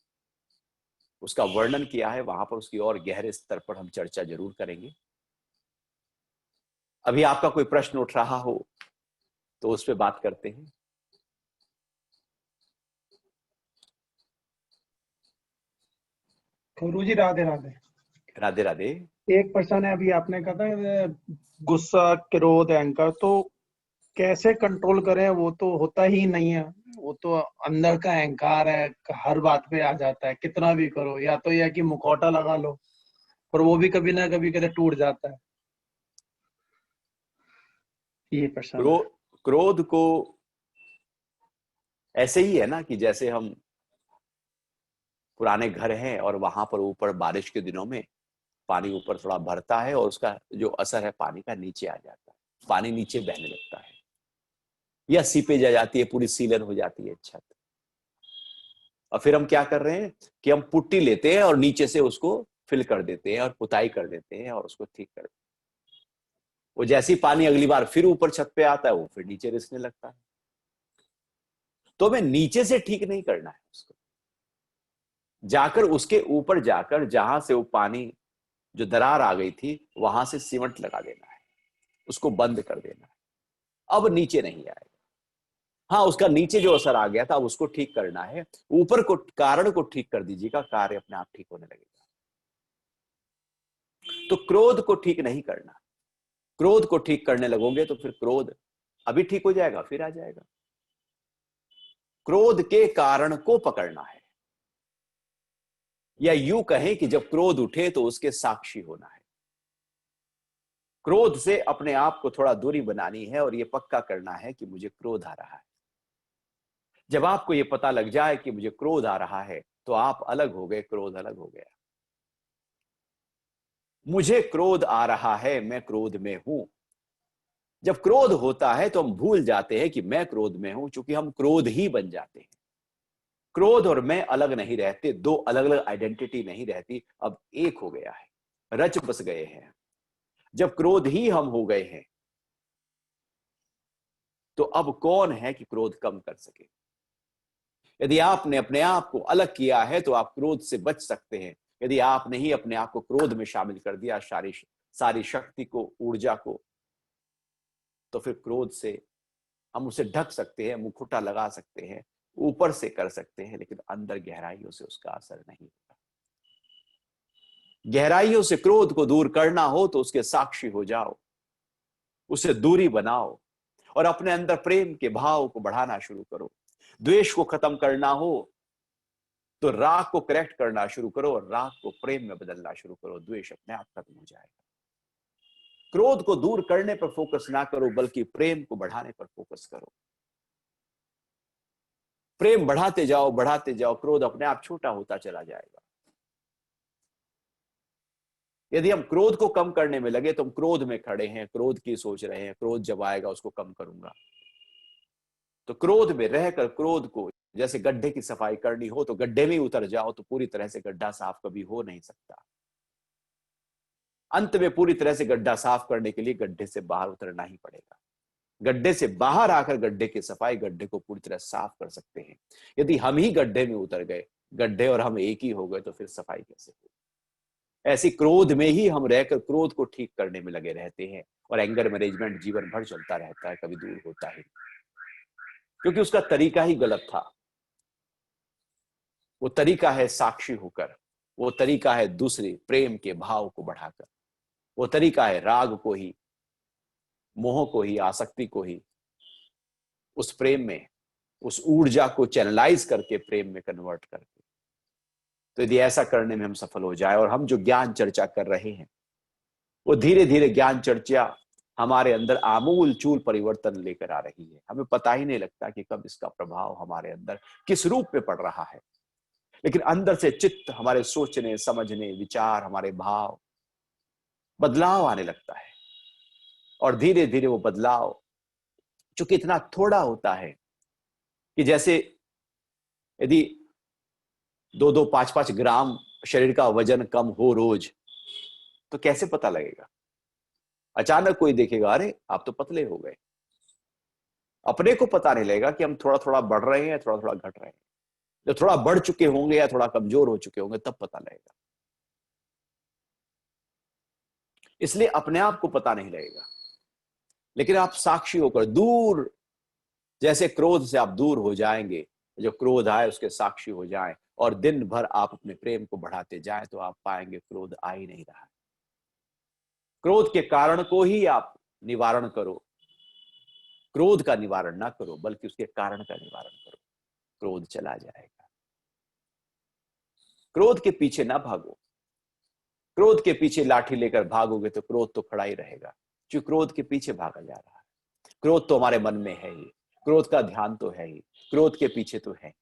Speaker 1: उसका वर्णन किया है। वहां पर उसकी और गहरे स्तर पर हम चर्चा जरूर करेंगे। अभी आपका कोई प्रश्न उठ रहा हो तो उस पर बात करते हैं।
Speaker 2: गुरु जी राधे राधे।
Speaker 1: राधे राधे।
Speaker 2: एक प्रश्न है, अभी आपने कहा था गुस्सा, क्रोध, अहंकार, तो कैसे कंट्रोल करें? वो तो होता ही नहीं है, वो तो अंदर का अहंकार है, हर बात पे आ जाता है, कितना भी करो। या तो यह कि मुखौटा लगा लो, पर वो भी कभी ना कभी कभी टूट जाता है। ये प्रश्न है।
Speaker 1: क्रोध को ऐसे ही है ना, कि जैसे हम पुराने घर हैं और वहां पर ऊपर बारिश के दिनों में पानी ऊपर थोड़ा भरता है और उसका जो असर है पानी का नीचे आ जाता है, पानी नीचे बहने लगता है या सीपेज आ जाती है, पूरी सीलन हो जाती है छत। और फिर हम क्या कर रहे हैं कि हम पुट्टी लेते हैं और नीचे से उसको फिल कर देते हैं और पुताई कर देते हैं और उसको ठीक कर देते हैं। वो जैसे ही पानी अगली बार फिर ऊपर छत पे आता है, वो फिर नीचे रिसने लगता है। तो हमें नीचे से ठीक नहीं करना है उसको, जाकर उसके ऊपर जाकर जहां से वो पानी जो दरार आ गई थी वहां से सीमेंट लगा देना है, उसको बंद कर देना है। अब नीचे नहीं आएगा। हाँ, उसका नीचे जो असर आ गया था अब उसको ठीक करना है। ऊपर को कारण को ठीक कर दीजिएगा, कार्य अपने आप ठीक होने लगेगा। तो क्रोध को ठीक नहीं करना। क्रोध को ठीक करने लगोगे तो फिर क्रोध अभी ठीक हो जाएगा, फिर आ जाएगा। क्रोध के कारण को पकड़ना है, या यूं कहें कि जब क्रोध उठे तो उसके साक्षी होना है। क्रोध से अपने आप को थोड़ा दूरी बनानी है और यह पक्का करना है कि मुझे क्रोध आ रहा है। जब आपको यह पता लग जाए कि मुझे क्रोध आ रहा है तो आप अलग हो गए, क्रोध अलग हो गया। मुझे क्रोध आ रहा है, मैं क्रोध में हूं। जब क्रोध होता है तो हम भूल जाते हैं कि मैं क्रोध में हूं, क्योंकि हम क्रोध ही बन जाते हैं। क्रोध और मैं अलग नहीं रहते, दो अलग अलग आइडेंटिटी नहीं रहती, अब एक हो गया है, रच बस गए हैं। जब क्रोध ही हम हो गए हैं तो अब कौन है कि क्रोध कम कर सके। यदि आपने अपने आप को अलग किया है तो आप क्रोध से बच सकते हैं। यदि आपने ही अपने आप को क्रोध में शामिल कर दिया, सारी शक्ति को, ऊर्जा को, तो फिर क्रोध से हम उसे ढक सकते हैं, मुखौटा लगा सकते हैं, ऊपर से कर सकते हैं, लेकिन अंदर गहराइयों से उसका असर नहीं होता। गहराइयों से क्रोध को दूर करना हो तो उसके साक्षी हो जाओ, उससे दूरी बनाओ और अपने अंदर प्रेम के भाव को बढ़ाना शुरू करो। द्वेष को खत्म करना हो तो राग को करेक्ट करना शुरू करो और राग को प्रेम में बदलना शुरू करो। द्वेष अपने आप खत्म हो जाएगा। क्रोध को दूर करने पर फोकस ना करो, बल्कि प्रेम को बढ़ाने पर फोकस करो। प्रेम बढ़ाते जाओ, बढ़ाते जाओ, क्रोध अपने आप छोटा होता चला जाएगा। यदि हम क्रोध को कम करने में लगे तो हम क्रोध में खड़े हैं, क्रोध की सोच रहे हैं, क्रोध जब आएगा उसको कम करूंगा। तो क्रोध में रहकर क्रोध को, जैसे गड्ढे की सफाई करनी हो तो गड्ढे में उतर जाओ तो पूरी तरह से गड्ढा साफ कभी हो नहीं सकता। अंत में पूरी तरह से गड्ढा साफ करने के लिए गड्ढे से बाहर उतरना ही पड़ेगा। गड्ढे से बाहर आकर गड्ढे की सफाई, गड्ढे को पूरी तरह साफ कर सकते हैं। यदि हम ही गड्ढे में उतर गए, गड्ढे और हम एक ही हो गए, तो फिर सफाई कैसे होगी। ऐसी क्रोध में ही हम रहकर क्रोध को ठीक करने में लगे रहते हैं और एंगर मैनेजमेंट जीवन भर चलता रहता है, कभी दूर होता है, क्योंकि उसका तरीका ही गलत था। वो तरीका है साक्षी होकर, वो तरीका है दूसरे प्रेम के भाव को बढ़ाकर, वो तरीका है राग को ही, मोह को ही, आसक्ति को ही उस प्रेम में, उस ऊर्जा को चैनलाइज करके प्रेम में कन्वर्ट करके। तो यदि ऐसा करने में हम सफल हो जाए, और हम जो ज्ञान चर्चा कर रहे हैं वो धीरे धीरे ज्ञान चर्चा हमारे अंदर आमूल चूल परिवर्तन लेकर आ रही है। हमें पता ही नहीं लगता कि कब इसका प्रभाव हमारे अंदर किस रूप में पड़ रहा है, लेकिन अंदर से चित्त, हमारे सोचने समझने, विचार, हमारे भाव, बदलाव आने लगता है। और धीरे धीरे वो बदलाव, चूंकि इतना थोड़ा होता है कि जैसे यदि 2-2, 5-5 ग्राम शरीर का वजन कम हो रोज, तो कैसे पता लगेगा। अचानक कोई देखेगा, अरे आप तो पतले हो गए। अपने को पता नहीं लगेगा कि हम थोड़ा थोड़ा बढ़ रहे हैं, थोड़ा थोड़ा घट रहे हैं। जब थोड़ा बढ़ चुके होंगे या थोड़ा कमजोर हो चुके होंगे, तब पता लगेगा। इसलिए अपने आप को पता नहीं लगेगा, लेकिन आप साक्षी होकर दूर, जैसे क्रोध से आप दूर हो जाएंगे, जो क्रोध आए उसके साक्षी हो जाएं और दिन भर आप अपने प्रेम को बढ़ाते जाएं, तो आप पाएंगे क्रोध आ ही नहीं रहा। क्रोध के कारण को ही आप निवारण करो। क्रोध का निवारण ना करो, बल्कि उसके कारण का निवारण करो। क्रोध चला जाएगा। क्रोध के पीछे ना भागो। क्रोध के पीछे लाठी लेकर भागोगे तो क्रोध तो खड़ा ही रहेगा, क्योंकि क्रोध के पीछे भागा जा रहा है। क्रोध तो हमारे मन में है ही, क्रोध का ध्यान तो है ही, क्रोध के पीछे तो है।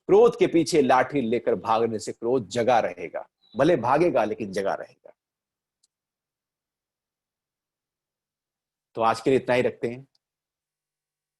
Speaker 1: क्रोध के पीछे लाठी लेकर भागने से क्रोध जगा रहेगा, भले भागेगा लेकिन जगा रहेगा। तो आज के लिए इतना ही रखते हैं।